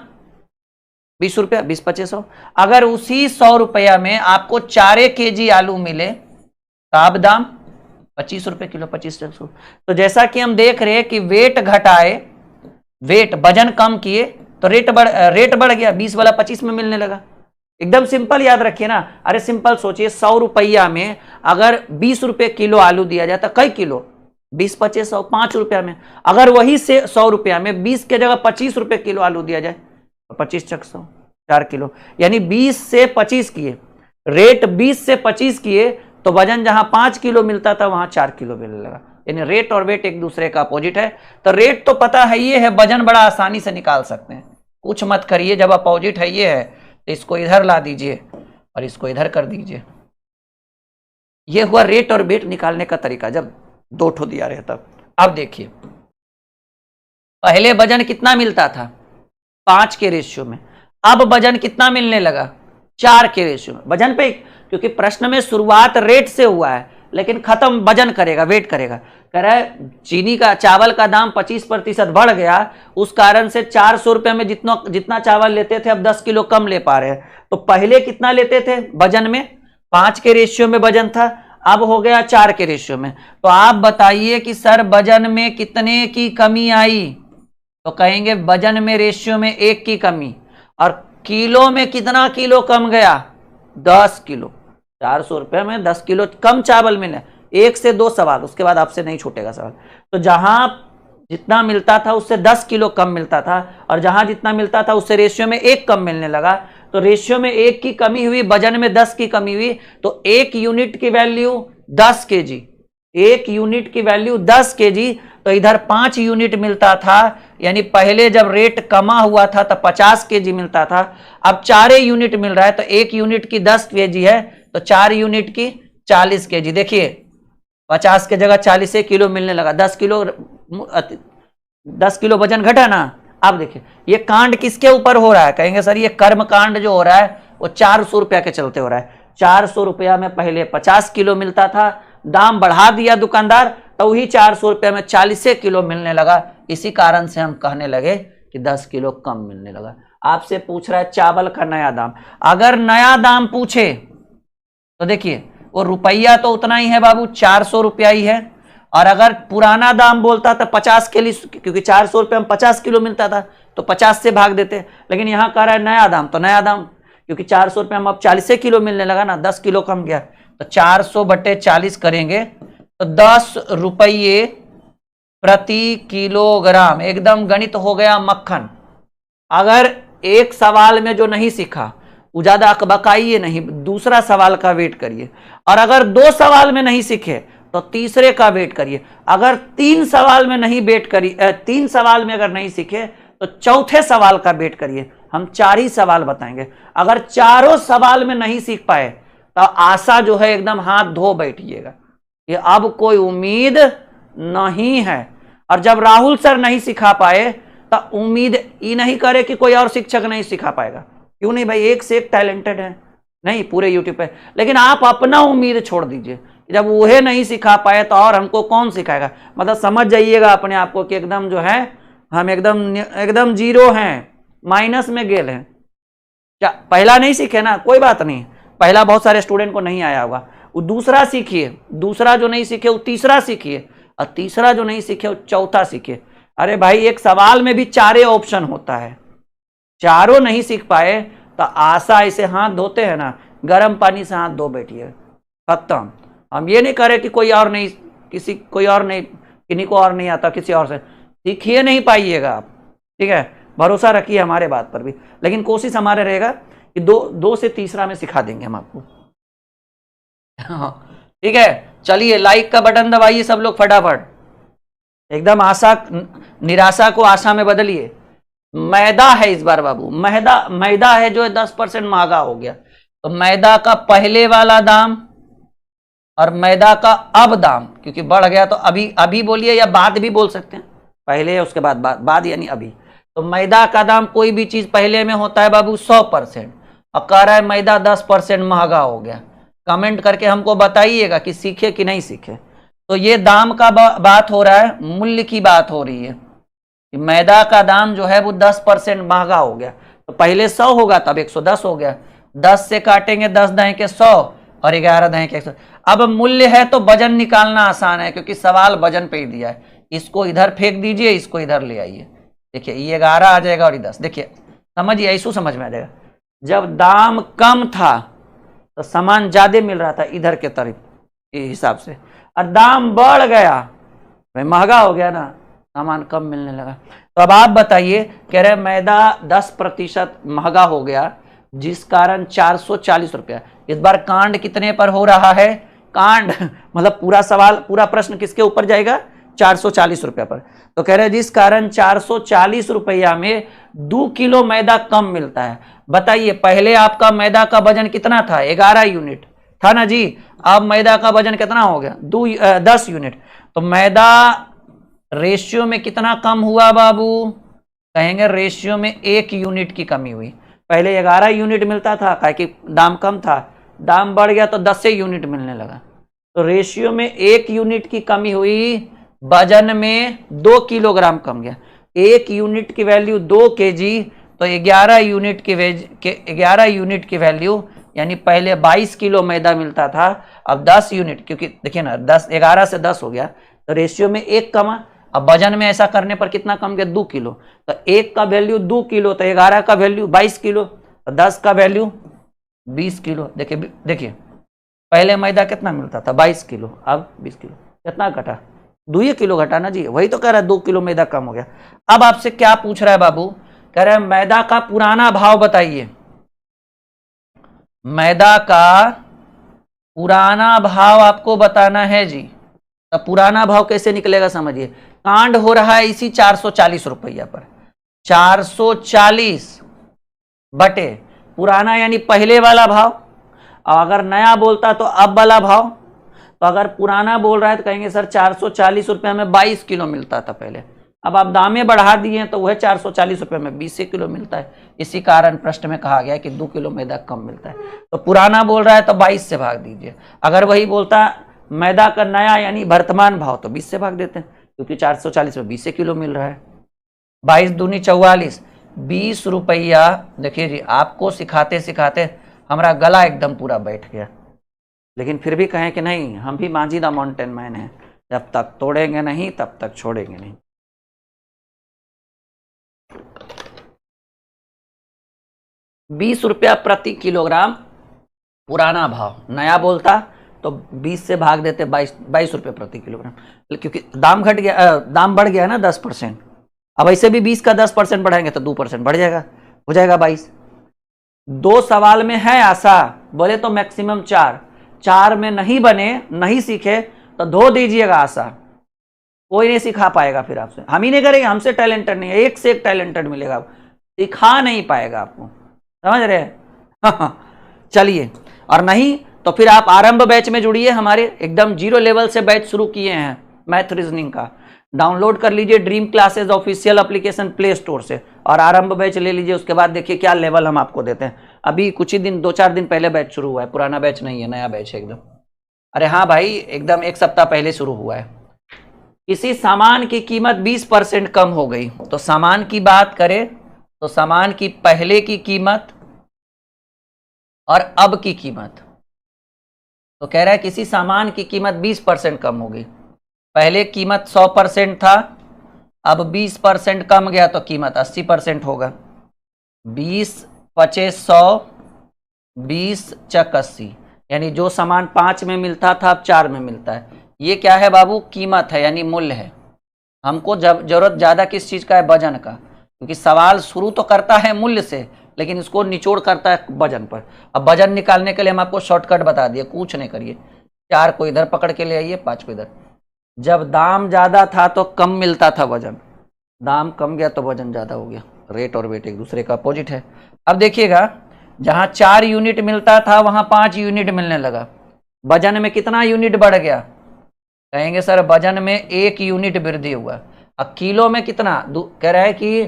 20 रुपया, 20 25 100। अगर उसी 100 रुपया में आपको 4 केजी आलू मिले तो अब दाम 25 रुपये किलो, 25 100। तो जैसा कि हम देख रहे हैं कि वेट घटाए, वेट वजन कम किए तो रेट बढ़ गया, 20 वाला 25 में मिलने लगा। एकदम सिंपल याद रखिए ना। अरे सिंपल सोचिए, 100 रुपया में अगर 20 रुपये किलो आलू दिया जाए तो कई किलो, 20 25 100, 5 रुपया में। अगर वही से 100 रुपया में 20 के जगह 25 रुपये किलो आलू दिया जाए तो 25 चक 100, 4 किलो, यानी 20 से 25 किए, रेट 20 से 25 किए तो वजन जहां 5 किलो मिलता था वहां 4 किलो मिलने लगा। यानी रेट और वेट एक दूसरे का अपोजिट है। तो रेट तो पता है ये है, वजन बड़ा आसानी से निकाल सकते हैं, कुछ मत करिए। जब अपोजिट है ये है तो इसको इधर ला दीजिए और इसको इधर कर दीजिए। ये हुआ रेट और वेट निकालने का तरीका, जब 2 ठो दिया रहे तब। अब देखिए पहले वजन कितना मिलता था 5 के रेशियो में, अब वजन कितना मिलने लगा 4 के रेशियो में। वजन पे, क्योंकि प्रश्न में शुरुआत रेट से हुआ है लेकिन खत्म वजन करेगा, वेट करेगा। कह रहा है चीनी का, चावल का दाम 25% बढ़ गया, उस कारण से 400 रुपये में जितना चावल लेते थे अब 10 किलो कम ले पा रहे हैं। तो पहले कितना लेते थे वजन में, 5 के रेशियो में वजन था, अब हो गया 4 के रेशियो में। तो आप बताइए कि सर वजन में कितने की कमी आई, तो कहेंगे वजन में रेशियो में 1 की कमी। और किलो में कितना किलो कम गया, 10 किलो। 400 रुपये में 10 किलो कम चावल मिले। 1 से 2 सवाल, उसके बाद आपसे नहीं छूटेगा सवाल। तो जहां जितना मिलता था उससे 10 किलो कम मिलता था, और जहां जितना मिलता था उससे रेशियो में 1 कम मिलने लगा। तो रेशियो में 1 की कमी हुई, वजन में 10 की कमी हुई, तो 1 यूनिट की वैल्यू 10 केजी, 1 यूनिट की वैल्यू 10 केजी। तो इधर 5 यूनिट मिलता था, यानी पहले जब रेट कमा हुआ था तो 50 केजी मिलता था, अब 4 यूनिट मिल रहा है। तो 1 यूनिट की 10 केजी है तो 4 यूनिट की 40 केजी। देखिए 50 के जगह 40 किलो मिलने लगा, 10 किलो वजन घटा ना। अब देखिए ये कांड किसके ऊपर हो रहा है, कहेंगे सर ये कर्म कांड जो हो रहा है वो 400 रुपया के चलते हो रहा है। 400 रुपया में पहले 50 किलो मिलता था, दाम बढ़ा दिया दुकानदार, तो वही 400 रुपया में 40 किलो मिलने लगा। इसी कारण से हम कहने लगे कि 10 किलो कम मिलने लगा। आपसे पूछ रहा है चावल का नया दाम। अगर नया दाम पूछे तो देखिए वो रुपया तो उतना ही है बाबू, 400 रुपया ही है। और अगर पुराना दाम बोलता था 50 के लिए, क्योंकि 400 रुपये में 50 किलो मिलता था तो 50 से भाग देते, लेकिन यहाँ कह रहा है नया दाम, तो नया दाम क्योंकि 400 रुपये में अब 40 किलो मिलने लगा ना, 10 किलो कम गया, तो 400/40 करेंगे तो 10 रुपये प्रति किलोग्राम। एकदम गणित हो गया मक्खन। अगर एक सवाल में जो नहीं सीखा वो ज्यादा अकबकाइए नहीं, दूसरा सवाल का वेट करिए। और अगर 2 सवाल में नहीं सीखे तो तीसरे का वेट करिए। अगर 3 सवाल में नहीं वेट करिए, 3 सवाल में अगर नहीं सीखे तो चौथे सवाल का वेट करिए। हम 4 ही सवाल बताएंगे। अगर चारों सवाल में नहीं सीख पाए तो आशा जो है एकदम हाथ धो बैठिएगा, ये अब कोई उम्मीद नहीं है। और जब राहुल सर नहीं सिखा पाए तो उम्मीद ये नहीं करे कि कोई और शिक्षक नहीं सिखा पाएगा। क्यों नहीं भाई, एक से एक टैलेंटेड है नहीं पूरे यूट्यूब पे। लेकिन आप अपना उम्मीद छोड़ दीजिए, जब वह नहीं सिखा पाए तो और हमको कौन सिखाएगा। मतलब समझ जाइएगा अपने आप को कि एकदम जो है हम एकदम जीरो हैं, माइनस में गेल हैं। क्या पहला नहीं सीखे ना, कोई बात नहीं, पहला बहुत सारे स्टूडेंट को नहीं आया होगा, वो दूसरा सीखिए, दूसरा जो नहीं सीखे वो तीसरा सीखिए, और तीसरा जो नहीं सीखे वो चौथा सीखिए। अरे भाई एक सवाल में भी 4 ऑप्शन होता है, चारों नहीं सीख पाए तो आशा ऐसे हाथ धोते हैं ना, गर्म पानी से हाथ धो बैठिए, खत्म। हम ये नहीं करें कि कोई और नहीं, किन्हीं को और नहीं आता, किसी और से सीखिए नहीं पाइएगा आप, ठीक है। भरोसा रखिए हमारे बात पर भी, लेकिन कोशिश हमारे रहेगा कि दो से तीसरा में सिखा देंगे हम आपको। ठीक है, चलिए लाइक का बटन दबाइए सब लोग फटाफट, एकदम आशा निराशा को आशा में बदलिए। मैदा है इस बार बाबू, मैदा है जो 10% महंगा हो गया। तो मैदा का पहले वाला दाम और मैदा का अब दाम, क्योंकि बढ़ गया तो अभी बोलिए या बाद भी बोल सकते हैं, पहले है उसके बाद यानी अभी। तो मैदा का दाम कोई भी चीज पहले में होता है बाबू 100%, और कह रहा है मैदा 10% महंगा हो गया। कमेंट करके हमको बताइएगा कि सीखे कि नहीं सीखे। तो ये दाम का बात हो रहा है, मूल्य की बात हो रही है कि मैदा का दाम जो है वो 10% महंगा हो गया। तो पहले 100 होगा तब 110 हो गया, 10 से काटेंगे 10 दाएं के 100 और 11 दाएं के 100। अब मूल्य है तो वजन निकालना आसान है, क्योंकि सवाल वजन पे ही दिया है। इसको इधर फेंक दीजिए, इसको इधर ले आइए, देखिए ये 11 आ जाएगा और ये 10। देखिए समझिए, ऐसा समझ में आ जाएगा। जब दाम कम था तो सामान ज्यादा मिल रहा था इधर के तरफ हिसाब से, और दाम बढ़ गया भाई महंगा हो गया ना, सामान कम मिलने लगा। तो अब आप बताइए, कह रहे मैदा 10% महंगा हो गया, जिस कारण 440 रुपया। इस बार कांड कितने पर हो रहा है, कांड मतलब पूरा सवाल, पूरा प्रश्न किसके ऊपर जाएगा, 440 रुपया पर। तो कह रहे जिस कारण 440 रुपया में 2 किलो मैदा कम मिलता है। बताइए पहले आपका मैदा का वजन कितना था, 11 यूनिट था ना जी, अब मैदा का वजन कितना हो गया, 10 यूनिट। तो मैदा रेशियो में कितना कम हुआ बाबू, कहेंगे रेशियो में 1 यूनिट की कमी हुई। पहले 11 यूनिट मिलता था, काहे कि दाम कम था, दाम बढ़ गया तो 10 यूनिट मिलने लगा। तो रेशियो में 1 यूनिट की कमी हुई, वजन में 2 किलोग्राम कम गया। 1 यूनिट की वैल्यू 2 केजी, तो 11 यूनिट की वैल्यू यानी पहले 22 किलो मैदा मिलता था, अब 10 यूनिट, क्योंकि देखिए ना 11 से 10 हो गया तो रेशियो में 1 कमा। अब वजन में ऐसा करने पर कितना कम गया, 2 किलो। तो 1 का वैल्यू 2 किलो, तो 11 का वैल्यू 22 किलो, तो 10 का वैल्यू 20 किलो। देखिए पहले मैदा कितना मिलता था, 22 किलो, अब 20 किलो, कितना घटा, 2 किलो घटा ना जी, वही तो कह रहा है 2 किलो मैदा कम हो गया। अब आपसे क्या पूछ रहा है बाबू, कह रहा है मैदा का पुराना भाव बताइए। मैदा का पुराना भाव आपको बताना है जी। तो पुराना भाव कैसे निकलेगा समझिए, कांड हो रहा है इसी 440 रुपया पर, 440 बटे पुराना यानी पहले वाला भाव, और अगर नया बोलता तो अब वाला भाव। तो अगर पुराना बोल रहा है तो कहेंगे सर 440 रुपये में 22 किलो मिलता था पहले, अब आप दामें बढ़ा दिए तो वह 440 रुपये में 20 किलो मिलता है। इसी कारण प्रश्न में कहा गया कि 2 किलो मैदा कम मिलता है। तो पुराना बोल रहा है तो 22 से भाग दीजिए, अगर वही बोलता मैदा का नया यानी वर्तमान भाव तो 20 से भाग देते हैं, क्योंकि 440 में 20 किलो मिल रहा है। 22 दूनी 44, 20 रुपया। देखिए जी आपको सिखाते सिखाते हमारा गला एकदम पूरा बैठ गया, लेकिन फिर भी कहें कि नहीं हम भी मांझी द माउंटेन मैन हैं, जब तक तोड़ेंगे नहीं तब तक छोड़ेंगे नहीं। 20 रुपया प्रति किलोग्राम पुराना भाव, नया बोलता तो 20 से भाग देते 22 रुपये प्रति किलोग्राम, क्योंकि दाम घट गया, दाम बढ़ गया ना 10%। अब ऐसे भी 20 का 10% बढ़ाएंगे तो 2% बढ़ जाएगा, हो जाएगा 22। 2 सवाल में है आशा, बोले तो मैक्सिमम 4 में नहीं बने, नहीं सीखे तो धो दीजिएगा आशा, कोई नहीं सिखा पाएगा फिर आपसे, हम ही नहीं करेंगे, हमसे टैलेंटेड नहीं है, एक से एक टैलेंटेड मिलेगा, सिखा नहीं पाएगा आपको, समझ रहे हैं? चलिए, और नहीं तो फिर आप आरंभ बैच में जुड़िए, हमारे एकदम 0 लेवल से बैच शुरू किए हैं मैथ रीजनिंग का, डाउनलोड कर लीजिए dream classes official application play store से और आरंभ बैच ले लीजिए, उसके बाद देखिए क्या लेवल हम आपको देते हैं। अभी कुछ ही दिन 2-4 दिन पहले बैच शुरू हुआ है, पुराना बैच नहीं है, नया बैच है एकदम। अरे हाँ भाई, एकदम 1 सप्ताह पहले शुरू हुआ है। किसी सामान की कीमत 20% कम हो गई, तो सामान की बात करें तो सामान की पहले की कीमत और अब की कीमत, तो कह रहा है किसी सामान की कीमत 20% कम हो गई, पहले कीमत 100% था, अब 20% कम गया तो कीमत 80% होगा। 20 पचे 100, 20 चक 80, यानी जो सामान 5 में मिलता था अब 4 में मिलता है। ये क्या है बाबू? कीमत है, यानी मूल्य है। हमको जरूरत ज्यादा किस चीज का है? वजन का, क्योंकि सवाल शुरू तो करता है मूल्य से, लेकिन इसको निचोड़ करता है वजन पर। अब वजन निकालने के लिए हम आपको शॉर्टकट बता दिए, कुछ नहीं करिए, 4 को इधर पकड़ के ले आइए, 5 को इधर। जब दाम ज्यादा था तो कम मिलता था वजन, दाम कम गया तो वजन ज्यादा हो गया। रेट और वेट एक दूसरे का अपोजिट है। अब देखिएगा, जहां 4 यूनिट मिलता था वहां 5 यूनिट मिलने लगा, वजन में कितना यूनिट बढ़ गया? कहेंगे सर वजन में 1 यूनिट वृद्धि हुआ। अब किलो में कितना? कह रहा है कि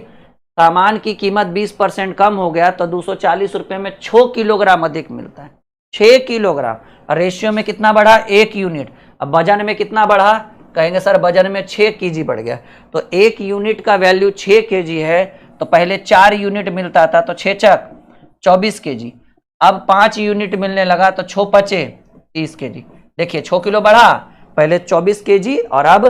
सामान की कीमत 20% कम हो गया तो 240 रुपये में 6 किलोग्राम अधिक मिलता है, 6 किलोग्राम। रेशियो में कितना बढ़ा? 1 यूनिट। अब वजन में कितना बढ़ा? कहेंगे सर वजन में 6 kg बढ़ गया। तो 1 यूनिट का वैल्यू 6 kg है, तो पहले 4 यूनिट मिलता था तो 6 चक 24 kg, अब 5 यूनिट मिलने लगा तो 6 पचे 30 kg। देखिए 6 किलो बढ़ा, पहले 24 kg और अब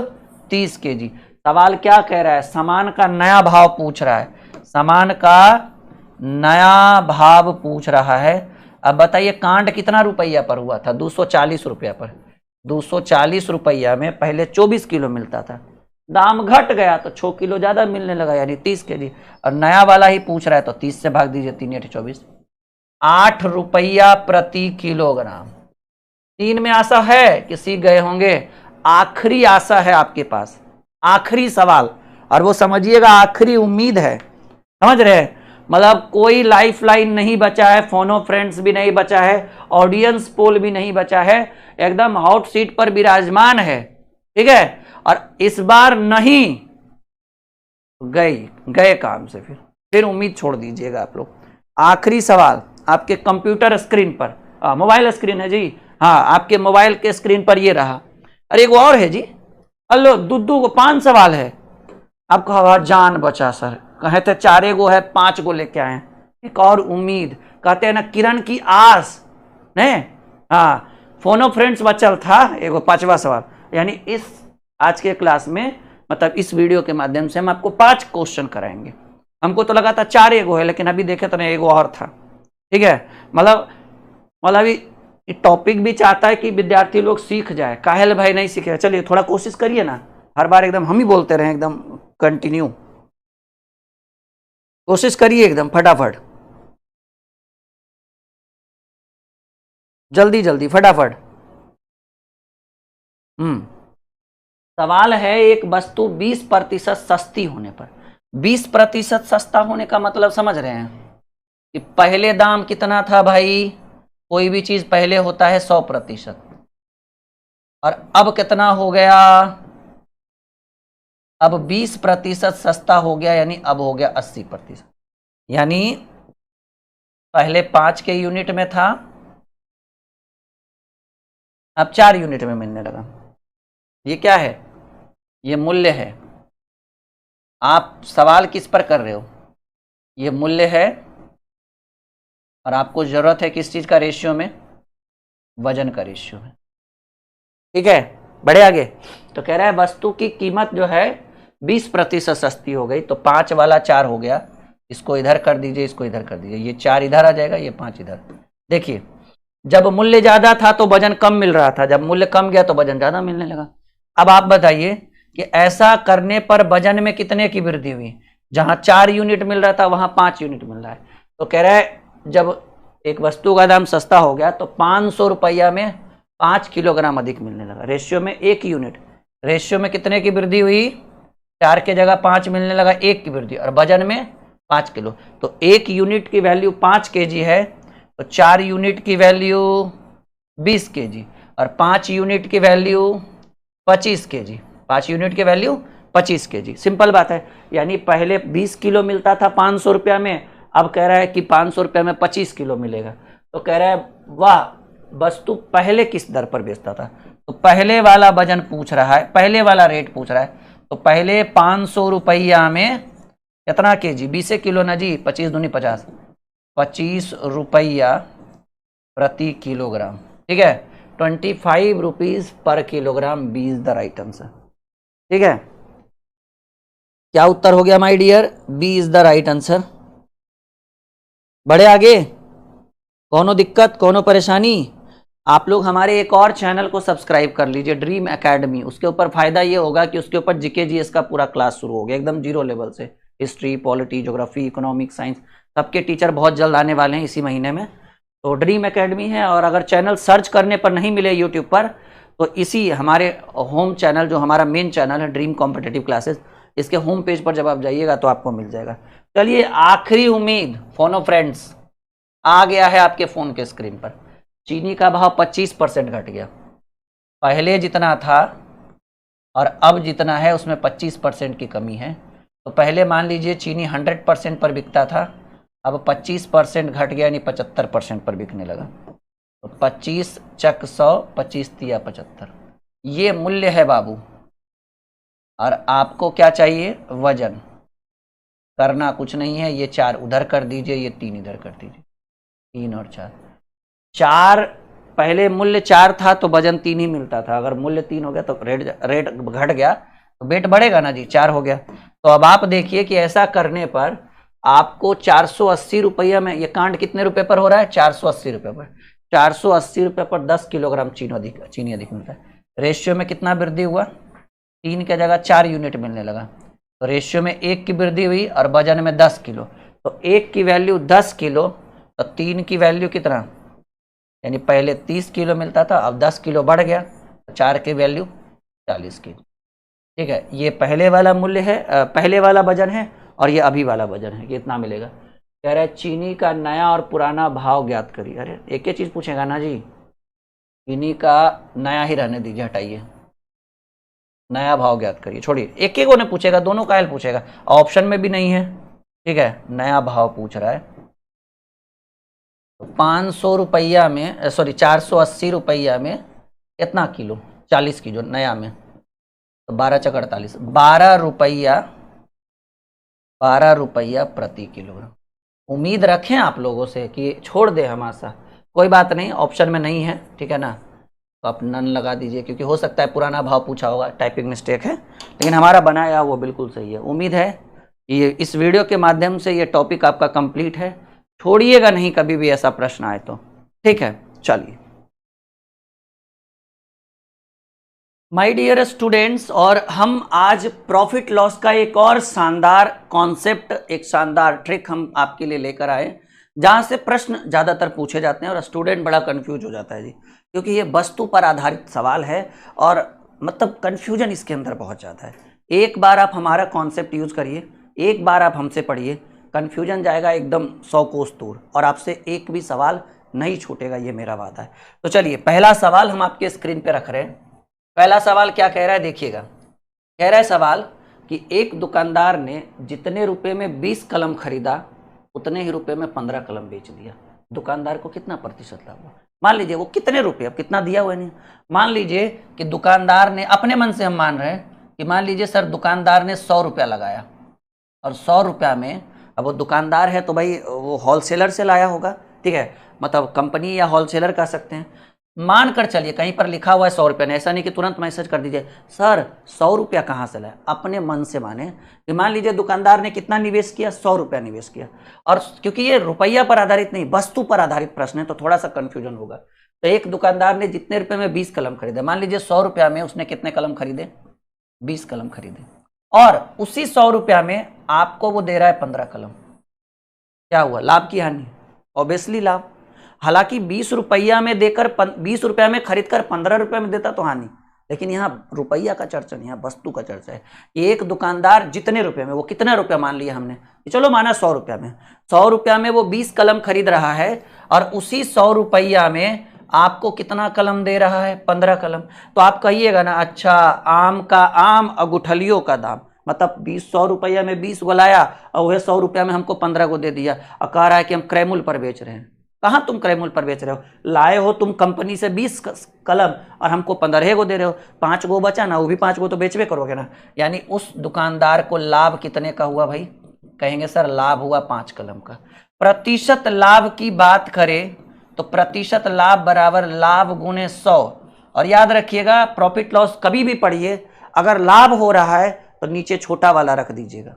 30 kg। सवाल क्या कह रहा है? सामान का नया भाव पूछ रहा है, सामान का नया भाव पूछ रहा है। अब बताइए कांड कितना रुपया पर हुआ था? 240 रुपया पर। 240 रुपया में पहले 24 किलो मिलता था, दाम घट गया तो 6 किलो ज्यादा मिलने लगा, यानी 30 kg। और नया वाला ही पूछ रहा है तो 30 से भाग दीजिए, 3 × 24, 8 रुपया प्रति किलोग्राम। 3 में आशा है कि सीख गए होंगे। आखिरी आशा है आपके पास, आखिरी सवाल, और वो समझिएगा आखिरी उम्मीद है, समझ रहे हैं? मतलब कोई लाइफ लाइन नहीं बचा है, फोनो फ्रेंड्स भी नहीं बचा है, ऑडियंस पोल भी नहीं बचा है, एकदम हॉट सीट पर विराजमान है, ठीक है? और इस बार नहीं गए काम से, फिर उम्मीद छोड़ दीजिएगा आप लोग। आखिरी सवाल आपके कंप्यूटर स्क्रीन पर, मोबाइल स्क्रीन है जी, हाँ आपके मोबाइल के स्क्रीन पर ये रहा। अरे एक और है जी, अल्लो दुद्दू को 5 सवाल है। आपको हवा जान बचा सर, कहे थे 4 गो है, 5 गो लेके आए हैं। एक और उम्मीद, कहते हैं ना किरण की आस, नहीं? हाँ, फोनो फ्रेंड्स बचल था एगो 5वां सवाल। यानी इस आज के क्लास में, मतलब इस वीडियो के माध्यम से हम आपको 5 क्वेश्चन कराएंगे। हमको तो लगा था 4 गो है, लेकिन अभी देखे तो नहीं, एगो और था, ठीक है? मतलब टॉपिक भी चाहता है कि विद्यार्थी लोग सीख जाए, काहेल भाई नहीं सीखे। चलिए थोड़ा कोशिश करिए ना, हर बार एकदम हम ही बोलते रहे, एकदम कंटिन्यू कोशिश करिए, एकदम फटाफट, जल्दी जल्दी फटाफट। सवाल है, एक वस्तु 20% सस्ती होने पर, 20% सस्ता होने का मतलब समझ रहे हैं कि पहले दाम कितना था भाई? कोई भी चीज पहले होता है 100%, और अब कितना हो गया? अब 20% सस्ता हो गया, यानी अब हो गया 80%। यानी पहले 5 के यूनिट में था, अब 4 यूनिट में मिलने लगा। ये क्या है? ये मूल्य है। आप सवाल किस पर कर रहे हो? ये मूल्य है, और आपको जरूरत है किस चीज का? रेशियो में, वजन का रेशियो में, ठीक है? बढ़े आगे। तो कह रहा है वस्तु की कीमत जो है 20% सस्ती हो गई, तो 5 वाला 4 हो गया, इसको इधर कर दीजिए, इसको इधर कर दीजिए, ये 4 इधर आ जाएगा, ये 5 इधर। देखिए जब मूल्य ज्यादा था तो वजन कम मिल रहा था, जब मूल्य कम गया तो वजन ज्यादा मिलने लगा। अब आप बताइए कि ऐसा करने पर वजन में कितने की वृद्धि हुई? जहां 4 यूनिट मिल रहा था वहां 5 यूनिट मिल रहा है। तो कह रहा है जब एक वस्तु का दाम सस्ता हो गया तो 500 रुपया में 5 किलोग्राम अधिक मिलने लगा। रेशियो में 1 यूनिट, रेशियो में कितने की वृद्धि हुई? 4 की जगह 5 मिलने लगा, 1 की वृद्धि, और वजन में 5 किलो। तो 1 यूनिट की वैल्यू 5 केजी है, तो 4 यूनिट की वैल्यू 20 केजी, और 5 यूनिट की वैल्यू 25 केजी। 5 यूनिट की वैल्यू 25 केजी। सिंपल बात है। यानी पहले 20 किलो मिलता था 500 रुपया में, अब कह रहा है कि 500 रुपया में 25 किलो मिलेगा। तो कह रहा है वाह, वस्तु पहले किस दर पर बेचता था? तो पहले वाला वजन पूछ रहा है, पहले वाला रेट पूछ रहा है। तो पहले 500 रुपया में कितना केजी? 20 किलो ना जी, 25 दूनी 50, 25 रुपया प्रति किलोग्राम। ठीक है, 25 rupees per kilogram B is the right answer. ठीक है, क्या उत्तर हो गया my dear? B is the right answer. बढ़े आगे, कोनो दिक्कत, कोनो परेशानी? आप लोग हमारे एक और चैनल को सब्सक्राइब कर लीजिए, ड्रीम एकेडमी। उसके ऊपर फायदा ये होगा कि उसके ऊपर जीके जीएस का पूरा क्लास शुरू हो गया एकदम जीरो लेवल से। History, polity, geography, economics, science, सबके टीचर बहुत जल्द आने वाले हैं इसी महीने में। तो ड्रीम एकेडमी है, और अगर चैनल सर्च करने पर नहीं मिले यूट्यूब पर तो इसी हमारे होम चैनल, जो हमारा मेन चैनल है ड्रीम कॉम्पिटिटिव क्लासेस, इसके होम पेज पर जब आप जाइएगा तो आपको मिल जाएगा। चलिए, आखिरी उम्मीद, फोनो फ्रेंड्स आ गया है आपके फोन के स्क्रीन पर। चीनी का भाव 25% घट गया। पहले जितना था और अब जितना है उसमें 25% की कमी है। तो पहले मान लीजिए चीनी 100% पर बिकता था, अब 25% घट गया, यानी 75% पर बिकने लगा। तो 25 चक 100, 25 तिया 75, ये मूल्य है बाबू। और आपको क्या चाहिए? वजन। करना कुछ नहीं है, ये 4 उधर कर दीजिए, ये 3 इधर कर दीजिए, 3 और 4। 4 पहले मूल्य 4 था तो वजन 3 ही मिलता था, अगर मूल्य 3 हो गया तो रेट घट गया तो वेट बढ़ेगा ना जी, 4 हो गया। तो अब आप देखिए कि ऐसा करने पर आपको 480 रुपया में, ये कांड कितने रुपए पर हो रहा है? 480 रुपये पर। 480 रुपये पर 10 किलोग्राम चीनी अधिक मिलता है। रेशियो में कितना वृद्धि हुआ? 3 की जगह 4 यूनिट मिलने लगा। तो रेशियो में 1 की वृद्धि हुई और वजन में 10 किलो। तो 1 की वैल्यू 10 किलो, तो 3 की वैल्यू कितना? यानी पहले 30 किलो मिलता था, अब 10 किलो बढ़ गया, तो 4 की वैल्यू 40 किलो। ठीक है, ये पहले वाला मूल्य है, पहले वाला वजन है, और ये अभी वाला वजन है। कितना मिलेगा? कह रहा है चीनी का नया और पुराना भाव ज्ञात करिए। अरे एक ही चीज पूछेगा ना जी, चीनी का नया ही रहने दीजिए, हटाइए, नया भाव ज्ञात करिए, छोड़िए, एक एक को ने पूछेगा, दोनों का पूछेगा, ऑप्शन में भी नहीं है। ठीक है, नया भाव पूछ रहा है। तो 500 रुपया में, सॉरी 480 रुपया में कितना किलो? 40 किलो नया में, तो 12 चक 48, 12 रुपया प्रति किलोग्राम। उम्मीद रखें आप लोगों से कि छोड़ दे हम आशा, कोई बात नहीं, ऑप्शन में नहीं है, ठीक है ना, तो आप नन लगा दीजिए, क्योंकि हो सकता है पुराना भाव पूछा होगा, टाइपिंग मिस्टेक है, लेकिन हमारा बनाया वो बिल्कुल सही है। उम्मीद है कि इस वीडियो के माध्यम से ये टॉपिक आपका कंप्लीट है, छोड़िएगा नहीं कभी भी ऐसा प्रश्न आए तो। ठीक है, चलिए माय डियर स्टूडेंट्स, और हम आज प्रॉफिट लॉस का एक और शानदार कॉन्सेप्ट, एक शानदार ट्रिक हम आपके लिए लेकर आए, जहां से प्रश्न ज्यादातर पूछे जाते हैं और स्टूडेंट बड़ा कंफ्यूज हो जाता है जी, क्योंकि ये वस्तु पर आधारित सवाल है और मतलब कंफ्यूजन इसके अंदर बहुत जाता है। एक बार आप हमारा कॉन्सेप्ट यूज करिए, एक बार आप हमसे पढ़िए, कंफ्यूजन जाएगा एकदम 100 कोस दूर, और आपसे एक भी सवाल नहीं छूटेगा, ये मेरा वादा है। तो चलिए, पहला सवाल हम आपके स्क्रीन पे रख रहे हैं। पहला सवाल क्या कह रहा है, देखिएगा। कह रहा है सवाल कि एक दुकानदार ने जितने रुपए में 20 कलम खरीदा, उतने ही रुपए में 15 कलम बेच दिया। दुकानदार को कितना प्रतिशत लाभ हुआ? मान लीजिए वो कितने रुपए, अब कितना दिया हुआ नहीं, मान लीजिए कि दुकानदार ने, अपने मन से हम मान रहे हैं कि मान लीजिए सर दुकानदार ने 100 रुपया लगाया, और 100 रुपया में, अब वो दुकानदार है तो भाई वो होलसेलर से लाया होगा, ठीक है, मतलब कंपनी या होलसेलर कह सकते हैं। मानकर चलिए कहीं पर लिखा हुआ है 100 रुपया, ऐसा नहीं कि तुरंत मैसेज कर दीजिए सर 100 रुपया कहाँ से लाए, अपने मन से माने कि मान लीजिए दुकानदार ने कितना निवेश किया, 100 रुपया निवेश किया, और क्योंकि ये रुपया पर आधारित नहीं वस्तु पर आधारित प्रश्न है तो थोड़ा सा कंफ्यूजन होगा। तो एक दुकानदार ने जितने रुपए में 20 कलम खरीदे, मान लीजिए 100 रुपया में उसने कितने कलम खरीदे, 20 कलम खरीदे, और उसी 100 रुपया में आपको वो दे रहा है 15 कलम, क्या हुआ, लाभ की हानि, ऑब्वियसली लाभ। हालांकि 20 रुपया में देकर 20 रुपया में खरीद कर 15 रुपये में देता तो हानि, लेकिन यहाँ रुपया का चर्चा नहीं, यहाँ वस्तु का चर्चा है। एक दुकानदार जितने रुपए में, वो कितना रुपया मान लिया हमने, चलो माना 100 रुपया में, 100 रुपया में वो 20 कलम खरीद रहा है और उसी 100 रुपया में आपको कितना कलम दे रहा है, 15 कलम। तो आप कहिएगा ना अच्छा आम का आम और गुठलियों का दाम, मतलब 100 रुपया में 20 को लाया और वह 100 रुपया में हमको 15 को दे दिया और कह रहा है कि हम क्रयमूल्य पर बेच रहे हैं। कहाँ तुम क्रयमूल्य पर बेच रहे हो, लाए हो तुम कंपनी से 20 कलम और हमको 15 को दे रहे हो, 5 गो बचा ना, वो भी 5 गो तो बेचबे करोगे ना। यानी उस दुकानदार को लाभ कितने का हुआ भाई, कहेंगे सर लाभ हुआ 5 कलम का। प्रतिशत लाभ की बात करें तो प्रतिशत लाभ बराबर लाभ गुणे 100, और याद रखिएगा प्रॉफिट लॉस कभी भी पढ़िए, अगर लाभ हो रहा है तो नीचे छोटा वाला रख दीजिएगा,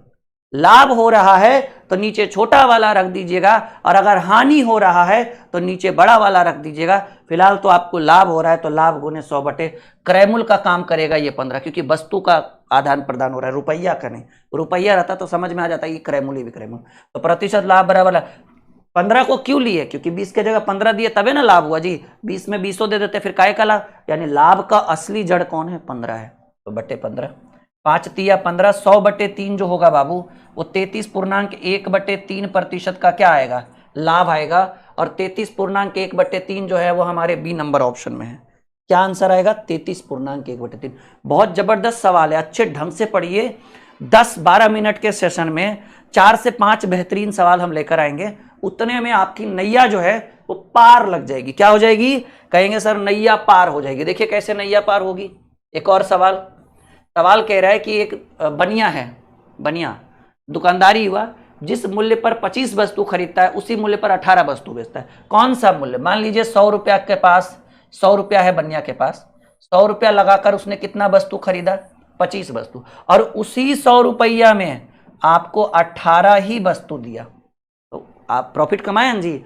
लाभ हो रहा है तो नीचे छोटा वाला रख दीजिएगा, और अगर हानि हो रहा है तो नीचे बड़ा वाला रख दीजिएगा। फिलहाल तो आपको लाभ हो रहा है तो लाभ गुने 100 बटे क्रयमूल्य का काम करेगा ये 15, क्योंकि वस्तु का आदान प्रदान हो रहा है, रुपया का नहीं। रुपया रहता तो समझ में आ जाता है ये क्रयमूल्य भी क्रयमूल्य। तो प्रतिशत लाभ बराबर 15 को क्यों लिए, क्योंकि 20 के जगह 15 दिए तबे ना लाभ हुआ जी, 20 में 20 दे देते फिर काय का लाभ, यानी लाभ का असली जड़ कौन है, 15 है, तो बटे 15, 5 तिया 15, 100 बटे 3 जो होगा बाबू वो 33.1/3% का क्या आएगा, लाभ आएगा। और 33.1/3 जो है वो हमारे बी नंबर ऑप्शन में है। क्या आंसर आएगा, 33.1/3। बहुत जबरदस्त सवाल है, अच्छे ढंग से पढ़िए। 10-12 मिनट के सेशन में 4 से 5 बेहतरीन सवाल हम लेकर आएंगे, उतने में आपकी नैया जो है वो पार लग जाएगी। क्या हो जाएगी, कहेंगे सर नैया पार हो जाएगी। देखिए कैसे नैया पार होगी। एक और सवाल कह रहा है कि एक बनिया है, बनिया दुकानदारी हुआ, जिस मूल्य पर 25 वस्तु खरीदता है उसी मूल्य पर 18 वस्तु बेचता है। कौन सा मूल्य, मान लीजिए 100 रुपया के पास, 100 रुपया है बनिया के पास, 100 रुपया लगाकर उसने कितना वस्तु खरीदा, 25 वस्तु, और उसी 100 रुपया में आपको 18 ही वस्तु दिया, तो आप प्रॉफिट कमाए जी।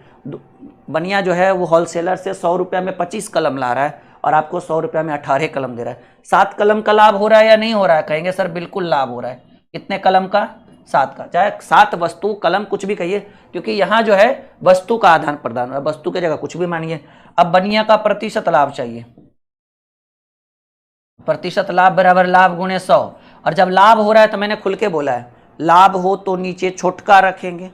बनिया जो है वो होलसेलर से 100 रुपया में 25 कलम ला रहा है और आपको 100 रुपया में 18 कलम दे रहा है। 7 कलम का लाभ हो रहा है या नहीं हो रहा है, कहेंगे सर बिल्कुल लाभ हो रहा है। कितने कलम का, 7 का, चाहे 7 वस्तु कलम कुछ भी कहिए, क्योंकि यहाँ जो है वस्तु का आदान प्रदान है, वस्तु की जगह कुछ भी मानिए। अब बनिया का प्रतिशत लाभ चाहिए, प्रतिशत लाभ बराबर लाभ गुणे 100, और जब लाभ हो रहा है तो मैंने खुल के बोला है लाभ हो तो नीचे छोटका रखेंगे,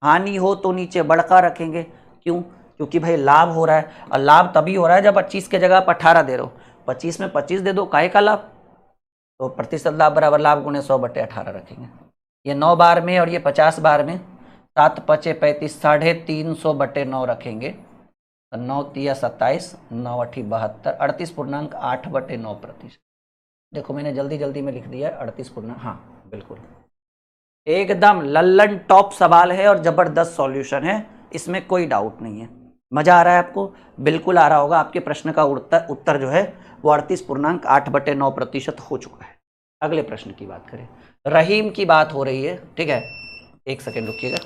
हानि हो तो नीचे बड़का रखेंगे। क्यों, क्योंकि भाई लाभ हो रहा है, और लाभ तभी हो रहा है जब 25 के जगह आप 18 दे रहे हो, 25 में 25 दे दो, काहे का लाभ। तो प्रतिशत लाभ बराबर लाभ गुणे 100 बटे 18 रखेंगे। ये 9 बार में और ये 50 बार में, 7 पचे 35, 350 बटे 9 रखेंगे, 9 तिया 27, 9 अठी 72, 38.8/9%। देखो मैंने जल्दी जल्दी में लिख दिया 38 हाँ बिल्कुल एकदम लल्लन टॉप सवाल है और जबरदस्त सॉल्यूशन है, इसमें कोई डाउट नहीं है। मजा आ रहा है आपको, बिल्कुल आ रहा होगा। आपके प्रश्न का उत्तर जो है वो 38.8/9% हो चुका है। अगले प्रश्न की बात करें, रहीम की बात हो रही है, ठीक है, एक सेकेंड रुकिएगा।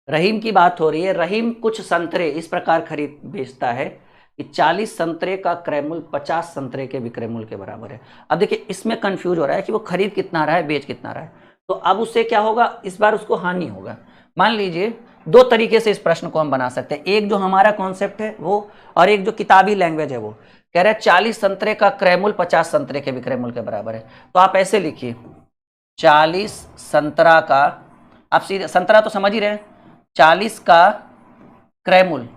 रहीम की बात हो रही है। रहीम कुछ संतरे इस प्रकार खरीद बेचता है कि 40 संतरे का क्रय मूल्य 50 संतरे के विक्रय मूल्य के बराबर है। अब देखिए इसमें कंफ्यूज हो रहा है कि वो खरीद कितना रहा है, बेच कितना रहा है। तो अब उससे क्या होगा, इस बार उसको हानि होगा। मान लीजिए 2 तरीके से इस प्रश्न को हम बना सकते हैं, एक जो हमारा कॉन्सेप्ट है वो, और एक जो किताबी लैंग्वेज है वो। कह रहा है 40 संतरे का क्रय मूल्य 50 संतरे के विक्रय मूल्य के बराबर है। तो आप ऐसे लिखिए 40 संतरा का, आप सीधे संतरा तो समझ ही रहे हैं, 40 का क्रय मूल्य,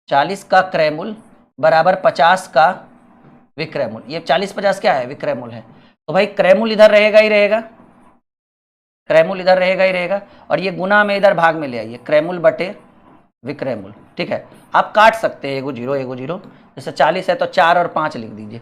40 का क्रय मूल्य बराबर 50 का विक्रय मूल्य। ये 40-50 क्या है, विक्रय मूल्य है। तो भाई क्रय मूल्य इधर रहेगा ही रहेगा, क्रय मूल्य इधर रहेगा ही रहेगा, और ये गुना में इधर भाग में ले आइए, क्रय मूल्य बटे विक्रय मूल्य, ठीक है। आप काट सकते हैं एगो जीरो, जैसे 40 है तो 4 और 5 लिख दीजिए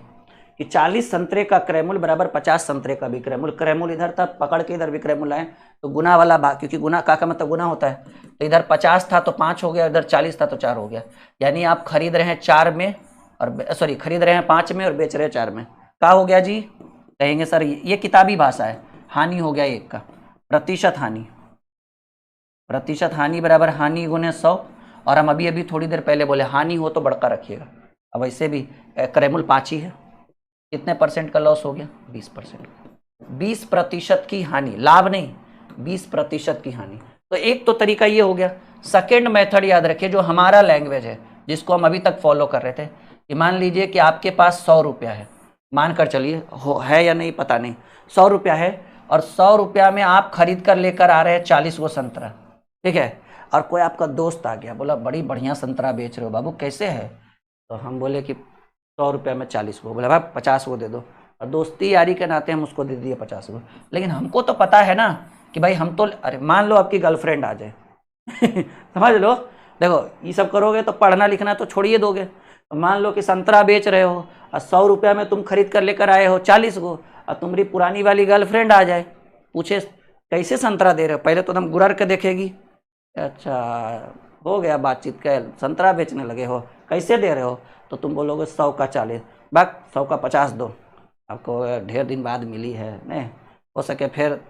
कि 40 संतरे का क्रय मूल्य बराबर 50 संतरे का विक्रय मूल्य। क्रय मूल्य इधर था, पकड़ के इधर विक्रय मूल्य आए तो गुना वाला भाग, क्योंकि गुना का मतलब गुना होता है, तो इधर 50 था तो 5 हो गया, इधर 40 था तो 4 हो गया। यानी आप खरीद रहे हैं 4 में और खरीद रहे हैं 5 में और बेच रहे हैं 4 में। क्या हो गया जी? कहेंगे सर ये किताबी भाषा है, हानि हो गया 1 का। प्रतिशत हानि बराबर हानि गुने 100, और हम अभी थोड़ी देर पहले बोले हानि हो तो बड़का रखिएगा। अब ऐसे भी क्रय मूल्य 5 ही है, कितने परसेंट का लॉस हो गया? 20%। 20% की हानि, लाभ नहीं, 20% की हानि। तो एक तो तरीका ये हो गया। सेकेंड मेथड याद रखिए, जो हमारा लैंग्वेज है, जिसको हम अभी तक फॉलो कर रहे थे, कि मान लीजिए कि आपके पास 100 रुपया है, मानकर चलिए है या नहीं पता नहीं, 100 रुपया है और 100 रुपया में आप खरीद कर लेकर आ रहे हैं 40 गो संतरा, ठीक है। और कोई आपका दोस्त आ गया, बोला बड़ी बढ़िया संतरा बेच रहे हो बाबू, कैसे है? तो हम बोले कि 100 रुपया में 40 गो। बोला भाई 50 गो दे दो, और दोस्ती यारी के नाते हम उसको दे दिए 50 गो। लेकिन हमको तो पता है ना कि भाई हम तो, अरे मान लो आपकी गर्लफ्रेंड आ जाए समझ लो, देखो ये सब करोगे तो पढ़ना लिखना तो छोड़िए दोगे। तो मान लो कि संतरा बेच रहे हो और 100 रुपया में तुम खरीद कर लेकर आए हो 40 गो, और तुम्हारी पुरानी वाली गर्लफ्रेंड आ जाए, पूछे कैसे संतरा दे रहे हो, पहले तो तुम गुरर के देखेगी, अच्छा हो गया बातचीत का, संतरा बेचने लगे हो, कैसे दे रहे हो? तो तुम बोलोगे 100 का 40, बाक 100 का 50 दो, आपको ढेर दिन बाद मिली है, नहीं हो सके फिर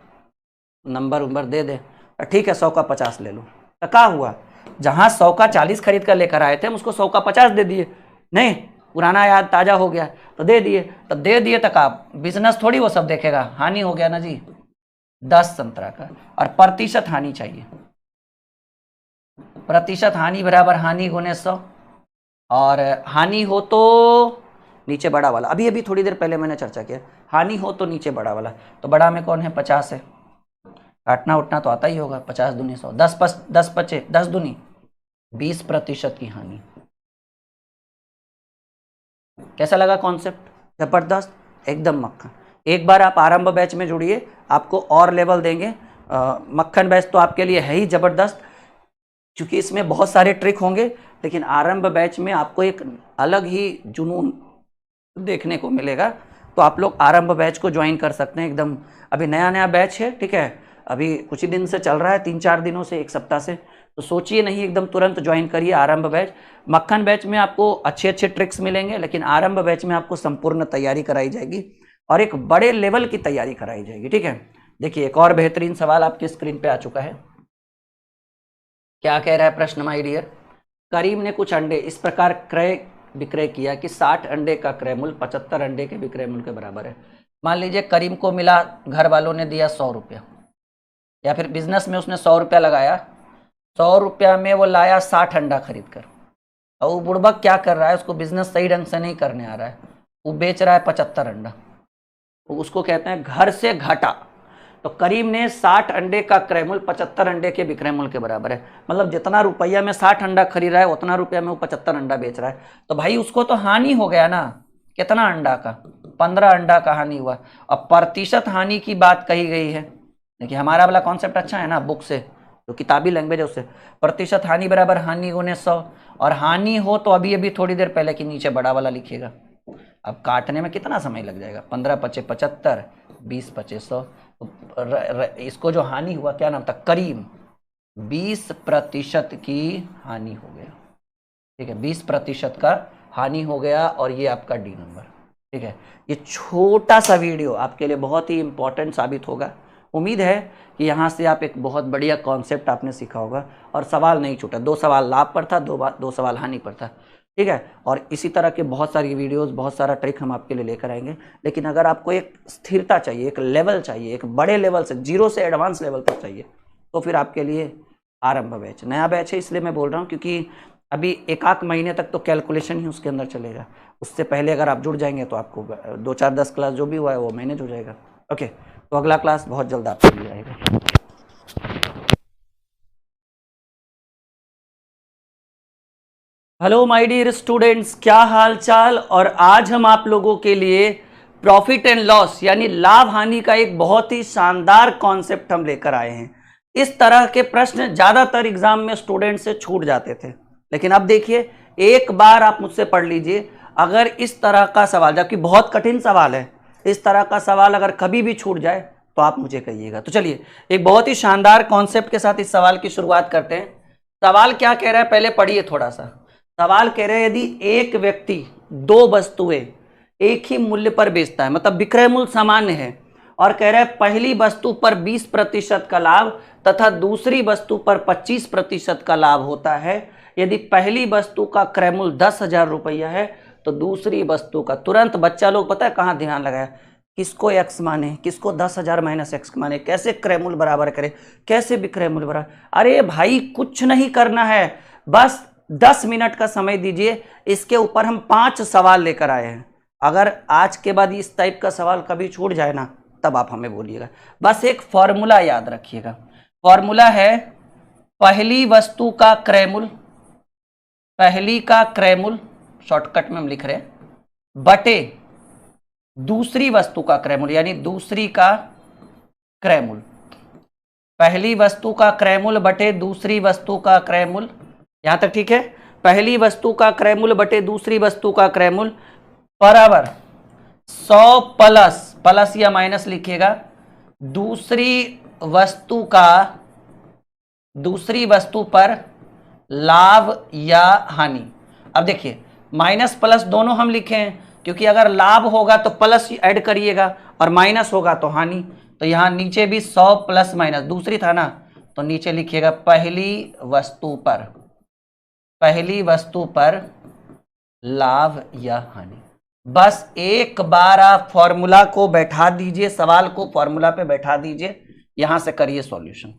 नंबर दे दे, ठीक है 100 का 50 ले लो। तो क्या हुआ, जहाँ 100 का 40 खरीद कर लेकर आए थे हम उसको 100 का 50 दे दिए, नहीं पुराना याद ताज़ा हो गया तो दे दिए तक आप बिजनेस थोड़ी वो सब देखेगा, हानि हो गया ना जी 10 संतरा का। और प्रतिशत हानि चाहिए, प्रतिशत हानि बराबर हानि गुने 100, और हानि हो तो नीचे बड़ा वाला, अभी थोड़ी देर पहले मैंने चर्चा किया, हानि हो तो नीचे बड़ा वाला। तो बड़ा में कौन है? 50 है, काटना उठना तो आता ही होगा, 50 दूनी 100, 10 दूनी 20% की हानि। कैसा लगा कॉन्सेप्ट? जबरदस्त, एकदम मक्खन। एक बार आप आरंभ बैच में जुड़िए, आपको और लेवल देंगे। मक्खन बैच तो आपके लिए है ही जबरदस्त, क्योंकि इसमें बहुत सारे ट्रिक होंगे, लेकिन आरंभ बैच में आपको एक अलग ही जुनून देखने को मिलेगा। तो आप लोग आरंभ बैच को ज्वाइन कर सकते हैं, एकदम अभी नया बैच है, ठीक है, अभी कुछ ही दिन से चल रहा है, 3-4 दिनों से, 1 सप्ताह से। तो सोचिए नहीं, एकदम तुरंत ज्वाइन करिए आरंभ बैच। मक्खन बैच में आपको अच्छे ट्रिक्स मिलेंगे, लेकिन आरंभ बैच में आपको संपूर्ण तैयारी कराई जाएगी और एक बड़े लेवल की तैयारी कराई जाएगी, ठीक है। देखिए एक और बेहतरीन सवाल आपकी स्क्रीन पे आ चुका है। क्या कह रहा है प्रश्न माय डियर? करीम ने कुछ अंडे इस प्रकार क्रय विक्रय किया कि 60 अंडे का क्रय मूल्य 75 अंडे के विक्रय मूल्य के बराबर है। मान लीजिए करीम को मिला, घर वालों ने दिया 100 रुपया, या फिर बिजनेस में उसने 100 रुपया लगाया, 100 रुपया में वो लाया 60 अंडा खरीद कर, और वो बुड़बक क्या कर रहा है, उसको बिजनेस सही ढंग से नहीं करने आ रहा है, वो बेच रहा है 75 अंडा, तो उसको कहते हैं घर से घाटा। तो करीम ने 60 अंडे का क्रय मूल्य 75 अंडे के विक्रय मूल्य के बराबर है, मतलब जितना रुपया में 60 अंडा खरीद रहा है उतना रुपया में वो 75 अंडा बेच रहा है। तो भाई उसको तो हानि हो गया ना, कितना अंडा का? 15 अंडा का हानि हुआ। और प्रतिशत हानि की बात कही गई है, देखिए हमारा वाला कॉन्सेप्ट अच्छा है ना, बुक से जो किताबी लैंग्वेज है उससे, प्रतिशत हानि बराबर हानि गुने 100, और हानि हो तो अभी थोड़ी देर पहले के नीचे बड़ा वाला लिखिएगा। अब काटने में कितना समय लग जाएगा, 15 पचे 75, 20 पचे 100, इसको जो हानि हुआ क्या नाम था? करीम, 20% की हानि हो गया, ठीक है, 20% का हानि हो गया, और ये आपका डी नंबर, ठीक है। ये छोटा सा वीडियो आपके लिए बहुत ही इंपॉर्टेंट साबित होगा। उम्मीद है कि यहाँ से आप एक बहुत बढ़िया कॉन्सेप्ट आपने सीखा होगा, और सवाल नहीं छूटा, 2 सवाल लाभ पर था, 2 सवाल हानि पर था, ठीक है। और इसी तरह के बहुत सारी वीडियोस, बहुत सारा ट्रिक हम आपके लिए लेकर आएंगे। लेकिन अगर आपको एक स्थिरता चाहिए, एक लेवल चाहिए, एक बड़े लेवल से, 0 से एडवांस लेवल तक चाहिए, तो फिर आपके लिए आरंभ बैच, नया बैच है, इसलिए मैं बोल रहा हूँ, क्योंकि अभी 1-8 महीने तक तो कैलकुलेशन ही उसके अंदर चलेगा। उससे पहले अगर आप जुड़ जाएंगे तो आपको 2-4-10 क्लास जो भी हुआ है वो मैनेज हो जाएगा। ओके, तो अगला क्लास बहुत जल्द आपके लिए आएगा। हेलो माय डियर स्टूडेंट्स, क्या हाल चाल? और आज हम आप लोगों के लिए प्रॉफिट एंड लॉस यानी लाभ हानि का एक बहुत ही शानदार कॉन्सेप्ट हम लेकर आए हैं। इस तरह के प्रश्न ज्यादातर एग्जाम में स्टूडेंट से छूट जाते थे, लेकिन अब देखिए एक बार आप मुझसे पढ़ लीजिए, अगर इस तरह का सवाल, जबकि बहुत कठिन सवाल है, इस तरह का सवाल अगर कभी भी छूट जाए तो आप मुझे कहिएगा। तो चलिए एक बहुत ही शानदार कॉन्सेप्ट के साथ इस सवाल की शुरुआत करते हैं। सवाल क्या कह रहा है पहले पढ़िए थोड़ा सा। सवाल कह रहे हैं यदि एक व्यक्ति दो वस्तुएं एक ही मूल्य पर बेचता है, मतलब विक्रय मूल्य सामान्य है, और कह रहा है पहली वस्तु पर 20% का लाभ तथा दूसरी वस्तु पर 25% का लाभ होता है। यदि पहली वस्तु का क्रय मूल्य 10,000 रुपया है तो दूसरी वस्तु का, तुरंत बच्चा लोग पता है कहाँ ध्यान लगाया, किसको x माने, किसको 10,000 माइनस x माने, कैसे क्रय मूल्य बराबर करे, कैसे विक्रय मूल्य बराबर। अरे भाई कुछ नहीं करना है, बस 10 मिनट का समय दीजिए, इसके ऊपर हम 5 सवाल लेकर आए हैं। अगर आज के बाद इस टाइप का सवाल कभी छूट जाए ना तब आप हमें बोलिएगा। बस एक फॉर्मूला याद रखिएगा, फॉर्मूला है पहली वस्तु का क्रय मूल्य, पहली का क्रय मूल्य शॉर्टकट में हम लिख रहे हैं, बटे दूसरी वस्तु का क्रय मूल्य, यानी दूसरी का क्रय मूल्य। पहली वस्तु का क्रय मूल्य बटे दूसरी वस्तु का क्रय मूल्य, यहां तक ठीक है। पहली वस्तु का क्रय मूल्य बटे दूसरी वस्तु का क्रय मूल्य बराबर 100 प्लस या माइनस लिखिएगा दूसरी वस्तु पर लाभ या हानि। अब देखिए माइनस प्लस दोनों हम लिखे हैं, क्योंकि अगर लाभ होगा तो प्लस ऐड करिएगा और माइनस होगा तो हानि। तो यहां नीचे भी 100 प्लस माइनस, दूसरी था ना तो नीचे लिखिएगा पहली वस्तु पर लाभ या हानि। बस एक बार आप फॉर्मूला को बैठा दीजिए, सवाल को फॉर्मूला पे बैठा दीजिए, यहां से करिए सॉल्यूशन।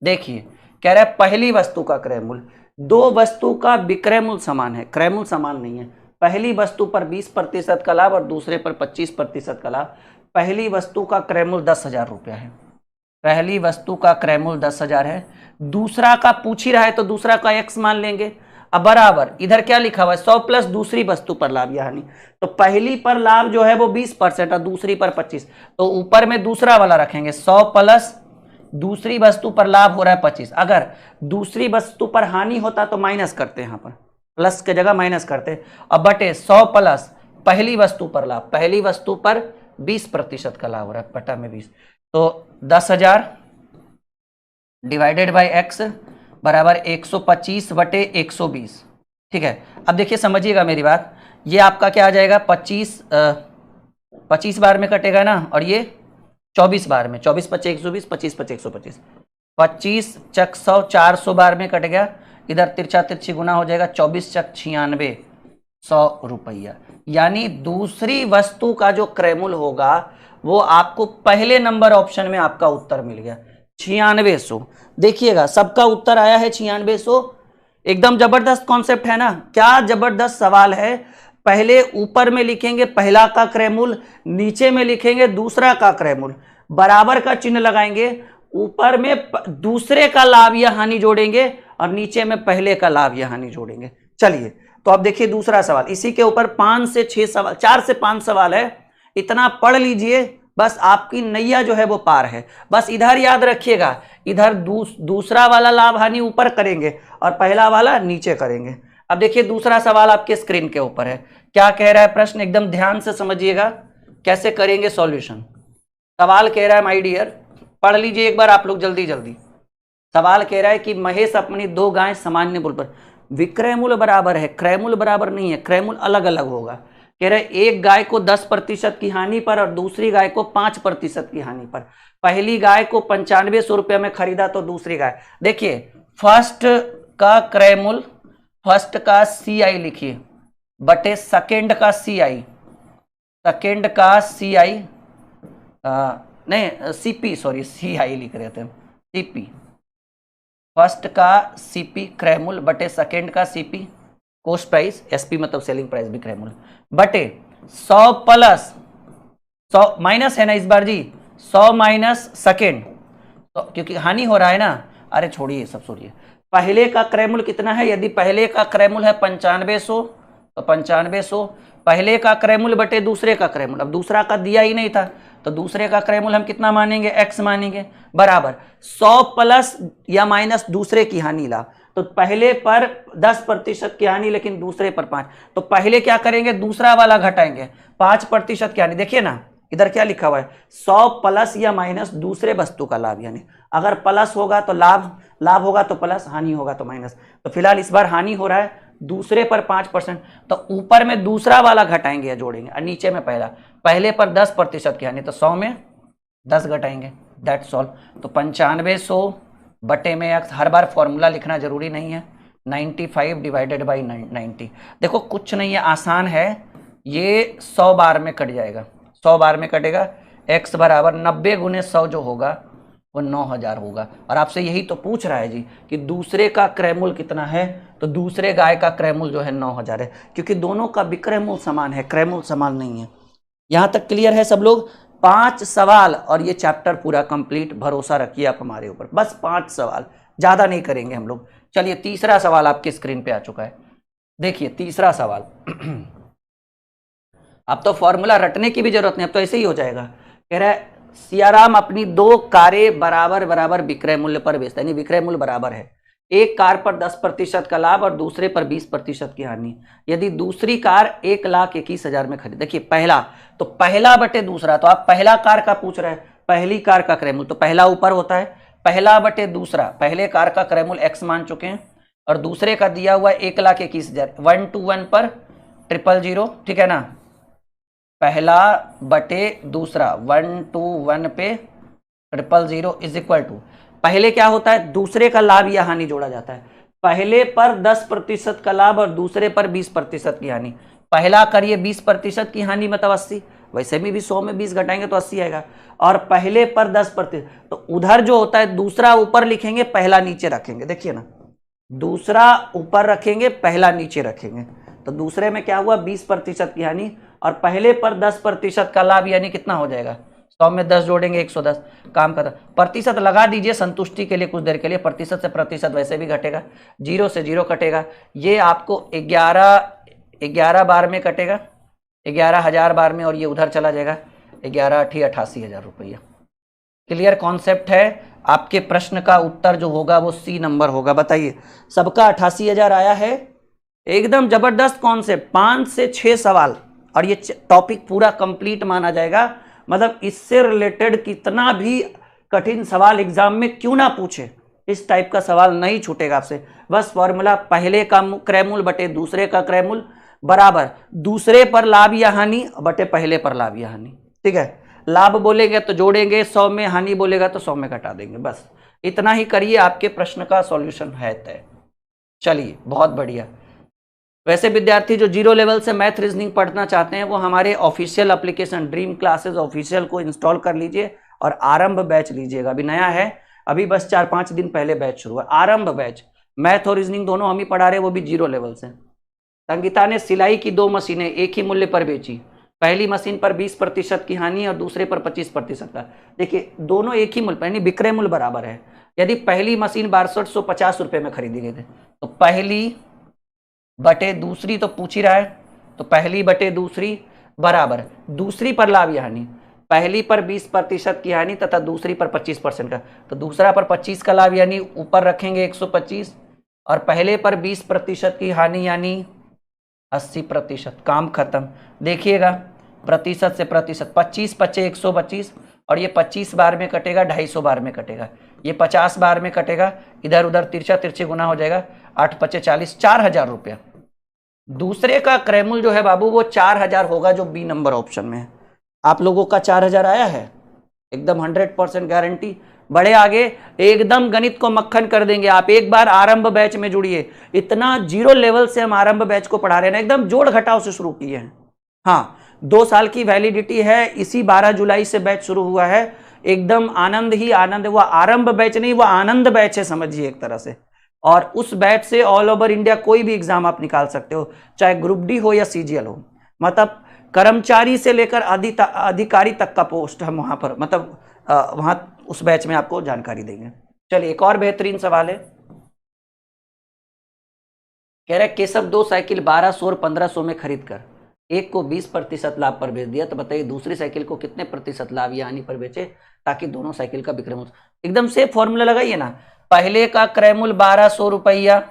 देखिए कह रहा है पहली वस्तु का क्रय मूल्य, दो वस्तु का विक्रय मूल्य समान है, क्रय मूल्य समान नहीं है। पहली वस्तु पर 20% का लाभ और दूसरे पर 25% का लाभ। पहली वस्तु का क्रय मूल्य 10,000 रुपया है, पहली वस्तु का क्रय मूल्य 10,000 है। दूसरा का पूछ ही रहा है तो दूसरा का x मान लेंगे। अब बराबर इधर क्या लिखा हुआ है 100 प्लस दूसरी वस्तु पर लाभ या हानि। तो पहली पर लाभ जो है वो 20% और दूसरी पर 25, तो ऊपर में दूसरा वाला रखेंगे 100 प्लस दूसरी वस्तु पर लाभ हो रहा है 25। अगर दूसरी वस्तु पर हानि होता तो माइनस करते हैं, यहाँ पर प्लस के जगह माइनस करते। अब बटे 100 प्लस पहली वस्तु पर लाभ, पहली वस्तु पर 20% का लाभ हो रहा है, बटा में 20, तो 10,000 डिवाइडेड बाई x बराबर 125 बटे 120। ठीक है, अब देखिए समझिएगा मेरी बात, ये आपका क्या आ जाएगा 25 बार में कटेगा ना, और ये 24 बार में, 24 पच्चे 120, 25 पच्चे 125, 25 चक 100 400 बार में कट गया। इधर तिरछा तिरछी गुना हो जाएगा, 24 चक 96 100 रुपया। यानी दूसरी वस्तु का जो क्रय मूल्य होगा वो आपको पहले नंबर ऑप्शन में आपका उत्तर मिल गया 9600। देखिएगा सबका उत्तर आया है 9600। एकदम जबरदस्त कॉन्सेप्ट है ना, क्या जबरदस्त सवाल है। पहले ऊपर में लिखेंगे पहला का क्रय मूल्य, नीचे में लिखेंगे दूसरा का क्रय मूल्य, बराबर का चिन्ह लगाएंगे, ऊपर में दूसरे का लाभ या हानि जोड़ेंगे और नीचे में पहले का लाभ या हानि जोड़ेंगे। चलिए तो अब देखिए दूसरा सवाल, इसी के ऊपर 5 से 6 सवाल, 4 से 5 सवाल है, इतना पढ़ लीजिए बस आपकी नैया जो है वो पार है। बस इधर याद रखिएगा, इधर दूसरा वाला लाभ हानि ऊपर करेंगे और पहला वाला नीचे करेंगे। अब देखिए दूसरा सवाल आपके स्क्रीन के ऊपर है, क्या कह रहा है प्रश्न, एकदम ध्यान से समझिएगा कैसे करेंगे सॉल्यूशन। सवाल कह रहा है माय डियर, पढ़ लीजिए एक बार आप लोग जल्दी जल्दी। सवाल कह रहा है कि महेश अपनी 2 गायें सामान्य मूल्य पर, विक्रय मूल्य बराबर है, क्रय मूल्य बराबर नहीं है, क्रय मूल्य अलग अलग होगा। कह रहे एक गाय को 10% की हानि पर और दूसरी गाय को 5% की हानि पर। पहली गाय को 9500 रुपये में खरीदा तो दूसरी गाय, देखिए फर्स्ट का क्रय मूल्य, फर्स्ट का CI लिखिए बटे सेकेंड का CI, सेकेंड का CI नहीं CP, सॉरी CI लिख रहे थे, CP, फर्स्ट का CP क्रय मूल्य बटे सेकेंड का CP कॉस्ट प्राइस, SP मतलब सेलिंग प्राइस विक्रय मूल्य, बटे 100 प्लस 100 माइनस है ना इस बार जी, 100 माइनस सेकेंड, तो क्योंकि हानि हो रहा है ना, अरे छोड़िए सब छोड़िए। पहले का क्रय मूल्य कितना है, यदि पहले का क्रय मूल्य है 9500 तो 9500 पहले का क्रय मूल्य बटे दूसरे का क्रय मूल्य। अब दूसरा का दिया ही नहीं था तो दूसरे का क्रय मूल्य हम कितना मानेंगे, x मानेंगे, बराबर 100 प्लस या माइनस दूसरे की हानि लाभ। तो पहले पर 10% की हानि लेकिन दूसरे पर 5, तो पहले क्या करेंगे, दूसरा वाला घटाएंगे, 5% की हानि। देखिए ना इधर क्या लिखा हुआ है, 100 प्लस या माइनस दूसरे वस्तु का लाभ, यानी अगर प्लस होगा तो लाभ, लाभ होगा तो प्लस, हानि होगा तो माइनस। तो फिलहाल इस बार हानि हो रहा है, दूसरे पर 5%, तो ऊपर में दूसरा वाला घटाएंगे या जोड़ेंगे, और नीचे में पहला। पहले पर 10% की हानि, तो 100 में 10 घटाएंगे, दैट्स ऑल। तो 9500 बटे में x, हर बार फॉर्मूला लिखना जरूरी नहीं है, 95 डिवाइडेड बाई 90। देखो कुछ नहीं है, आसान है, ये 100 बार में कट जाएगा, 100 बार में कटेगा, x बराबर 90 गुने 100 जो होगा वो 9000 होगा। और आपसे यही तो पूछ रहा है जी कि दूसरे का क्रय मूल्य कितना है, तो दूसरे गाय का क्रय मूल्य जो है 9000 है, क्योंकि दोनों का विक्रय मूल्य समान है, क्रय मूल्य समान नहीं है। यहां तक क्लियर है सब लोग? 5 सवाल और ये चैप्टर पूरा कंप्लीट, भरोसा रखिए आप हमारे ऊपर, बस 5 सवाल, ज्यादा नहीं करेंगे हम लोग। चलिए तीसरा सवाल आपके स्क्रीन पे आ चुका है, देखिए तीसरा सवाल। अब तो फॉर्मूला रटने की भी जरूरत नहीं, अब तो ऐसे ही हो जाएगा। कह रहा है सियाराम अपनी 2 कारें बराबर बराबर विक्रय मूल्य पर बेचता है, यानी विक्रय मूल्य बराबर है, एक कार पर 10% का लाभ और दूसरे पर 20% की हानि। यदि दूसरी कार 1,21,000 में खरीद, देखिए पहला, तो पहला बटे दूसरा, तो आप पहला कार का पूछ रहे हैं, पहली कार का क्रय मूल्य, तो पहला ऊपर होता है, पहला बटे दूसरा, पहले कार का क्रय मूल्य x मान चुके हैं और दूसरे का दिया हुआ 1,21,000, 1 to 1 पर 000, ठीक है ना, पहला बटे दूसरा 1 to 1 पे 000 इज इक्वल टू, पहले क्या होता है, दूसरे का लाभ या हानि जोड़ा जाता है, पहले पर 10% का लाभ और दूसरे पर 20% की हानि। पहला करिए 20% की हानि मतलब 80, वैसे भी 100 में 20 घटाएंगे तो 80 आएगा, और पहले पर 10%, तो उधर जो होता है दूसरा ऊपर लिखेंगे, पहला नीचे रखेंगे, देखिए ना, दूसरा ऊपर रखेंगे, पहला नीचे रखेंगे, तो दूसरे में क्या हुआ 20% की हानि और पहले पर 10% का लाभ, यानी कितना हो जाएगा, 100 में 10 जोड़ेंगे 110, काम खत्म। प्रतिशत लगा दीजिए संतुष्टि के लिए कुछ देर के लिए, प्रतिशत से प्रतिशत वैसे भी घटेगा, 0 से 0 कटेगा, ये आपको 11 बार में कटेगा, 11,000 बार में, और ये उधर चला जाएगा 88,000 रुपया। क्लियर कॉन्सेप्ट है? आपके प्रश्न का उत्तर जो होगा वो सी नंबर होगा। बताइए, सबका 88,000 आया है, एकदम जबरदस्त कॉन्सेप्ट, 5 से 6 सवाल और ये टॉपिक पूरा कंप्लीट माना जाएगा। मतलब इससे रिलेटेड कितना भी कठिन सवाल एग्जाम में क्यों ना पूछे, इस टाइप का सवाल नहीं छूटेगा आपसे। बस फॉर्मूला, पहले का क्रय मूल्य बटे दूसरे का क्रय मूल्य बराबर दूसरे पर लाभ या हानि बटे पहले पर लाभ या हानि, ठीक है। लाभ बोलेंगे तो जोड़ेंगे 100 में, हानि बोलेगा तो 100 में घटा देंगे, बस इतना ही करिए, आपके प्रश्न का सॉल्यूशन है तय। चलिए बहुत बढ़िया। वैसे विद्यार्थी जो 0 लेवल से मैथ रीजनिंग पढ़ना चाहते हैं वो हमारे official application dream classes official को इंस्टॉल कर लीजिए और आरंभ बैच लीजिएगा। अभी नया है, अभी बस 4-5 दिन पहले बैच शुरू है, आरंभ बैच, मैथ और रीजनिंग दोनों हम ही पढ़ा रहे हैं, वो भी 0 लेवल से। संगीता ने सिलाई की 2 मशीनें एक ही मूल्य पर बेची, पहली मशीन पर 20% की हानि और दूसरे पर 25% का। देखिए दोनों एक ही मूल्य पर, यानी विक्रय मूल्य बराबर है। यदि पहली मशीन 6250 रुपये में खरीदी गई थी, तो पहली बटे दूसरी, तो पूछ ही रहा है, तो पहली बटे दूसरी बराबर दूसरी पर लाभ या हानि, पहली पर 20% की हानि तथा दूसरी पर 25% का, तो दूसरा पर 25 का लाभ यानी ऊपर रखेंगे 125 और पहले पर 20% की हानि यानी 80%, काम खत्म। देखिएगा प्रतिशत से प्रतिशत, 25 पचे 125 और ये 25 बार में कटेगा, 250 बार में कटेगा, ये 50 बार में कटेगा, इधर उधर तिरछा तिरछे गुना हो जाएगा, 8 पचे 40, 4,000 रुपया। दूसरे का क्रय मूल्य जो है बाबू वो 4,000 होगा, जो बी नंबर ऑप्शन में है। आप लोगों का 4,000 आया है, एकदम 100% गारंटी। बड़े आगे एकदम गणित को मक्खन कर देंगे आप, एक बार आरंभ बैच में जुड़िए। इतना 0 लेवल से हम आरंभ बैच को पढ़ा रहे हैं, एकदम जोड़ घटाव से शुरू किए हैं। हाँ, 2 साल की वैलिडिटी है, इसी 12 जुलाई से बैच शुरू हुआ है, एकदम आनंद ही आनंद। वो आरंभ बैच नहीं, वो आनंद बैच है समझिए एक तरह से। और उस बैच से ऑल ओवर इंडिया कोई भी एग्जाम आप निकाल सकते हो, चाहे ग्रुप डी हो या सीजीएल हो, मतलब कर्मचारी से लेकर अधिकारी तक का पोस्ट हम वहां पर, मतलब वहां उस बैच में आपको जानकारी देंगे। चलिए एक और बेहतरीन सवाल है, कह रहा है केशव 2 साइकिल 1200 और 1500 में खरीद कर एक को 20% लाभ पर बेच दिया, तो बताइए दूसरी साइकिल को कितने प्रतिशत लाभ या हानि पर बेचे ताकि दोनों साइकिल का विक्रय मूल्य। एकदम से फॉर्मूला लगाइए ना, पहले का क्रय मूल्य 1200 रुपया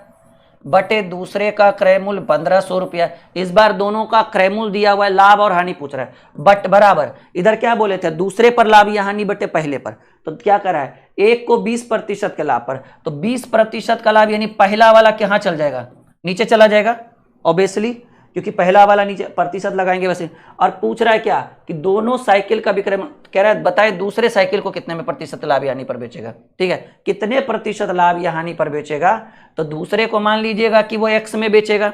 बटे दूसरे का क्रय मूल्य 1500 रुपया। इस बार दोनों का क्रय मूल्य दिया हुआ है, लाभ और हानि पूछ रहा है, बट बराबर इधर क्या बोले थे, दूसरे पर लाभ या हानि बटे पहले पर। तो क्या करा है, एक को 20% के लाभ पर, तो 20% का लाभ यानी पहला वाला कहाँ चल जाएगा, नीचे चला जाएगा ऑब्वियसली, क्योंकि पहला वाला नीचे प्रतिशत लगाएंगे वैसे। और पूछ रहा है क्या कि दोनों साइकिल का विक्रय, कह रहा है बताए दूसरे साइकिल को कितने में प्रतिशत लाभ या हानि पर बेचेगा। ठीक है, कितने प्रतिशत लाभ या हानि पर बेचेगा, तो दूसरे को मान लीजिएगा कि वो x में बेचेगा,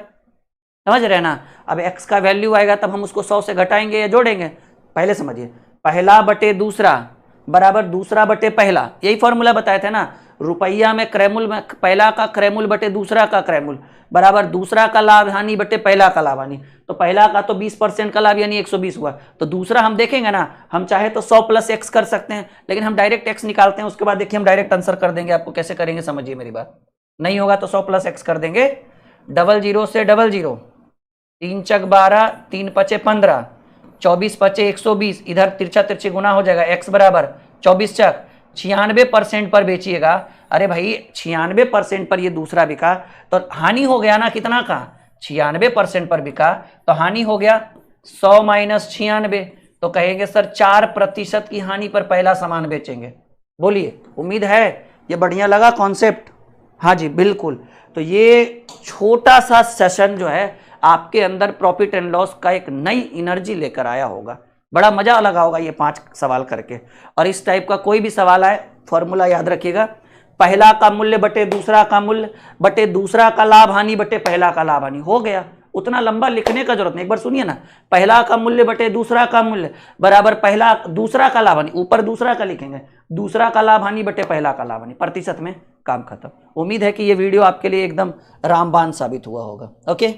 समझ रहे ना। अब x का वैल्यू आएगा तब हम उसको 100 से घटाएंगे या जोड़ेंगे, पहले समझिए, पहला बटे दूसरा बराबर दूसरा बटे पहला, यही फॉर्मूला बताए थे ना, रुपया में क्रय मूल्य में पहला का क्रय मूल्य बटे दूसरा का क्रय मूल्य बराबर दूसरा का लाभ हानि बटे पहला का लाभ हानि। तो पहला का तो 20% का लाभ यानी 120 हुआ, तो दूसरा हम देखेंगे ना, हम चाहे तो 100 + x कर सकते हैं, लेकिन हम डायरेक्ट x निकालते हैं, उसके बाद देखिए हम डायरेक्ट आंसर कर देंगे। आपको कैसे करेंगे समझिए मेरी बात, नहीं होगा तो 100 + x कर देंगे, 00 से 00, 3 चक 12, 3 पचे 15, 24 पचे 120, इधर तिरछा तिरछी गुना हो जाएगा, x बराबर 24 चक 96% पर बेचिएगा। अरे भाई 96% पर ये दूसरा बिका, तो हानि हो गया ना कितना का, 96% पर बिका, तो हानि हो गया 100 - 96, तो कहेंगे सर 4% की हानि पर पहला सामान बेचेंगे। बोलिए, उम्मीद है ये बढ़िया लगा कॉन्सेप्ट। हाँ जी बिल्कुल, तो ये छोटा सा सेशन जो है आपके अंदर प्रॉफिट एंड लॉस का एक नई एनर्जी लेकर आया होगा, बड़ा मजा लगा होगा ये 5 सवाल करके। और इस टाइप का कोई भी सवाल आए, फॉर्मूला याद रखिएगा, पहला का मूल्य बटे दूसरा का मूल्य बटे दूसरा का लाभ हानि बटे पहला का लाभ हानि, हो गया। उतना लंबा लिखने का जरूरत नहीं, एक बार सुनिए ना, पहला का मूल्य बटे दूसरा का मूल्य बराबर पहला दूसरा का लाभ हानि, ऊपर दूसरा का लिखेंगे, दूसरा का लाभ हानि बटे पहला का लाभ हानि, प्रतिशत में काम खत्म। उम्मीद है कि ये वीडियो आपके लिए एकदम रामबाण साबित हुआ होगा। ओके।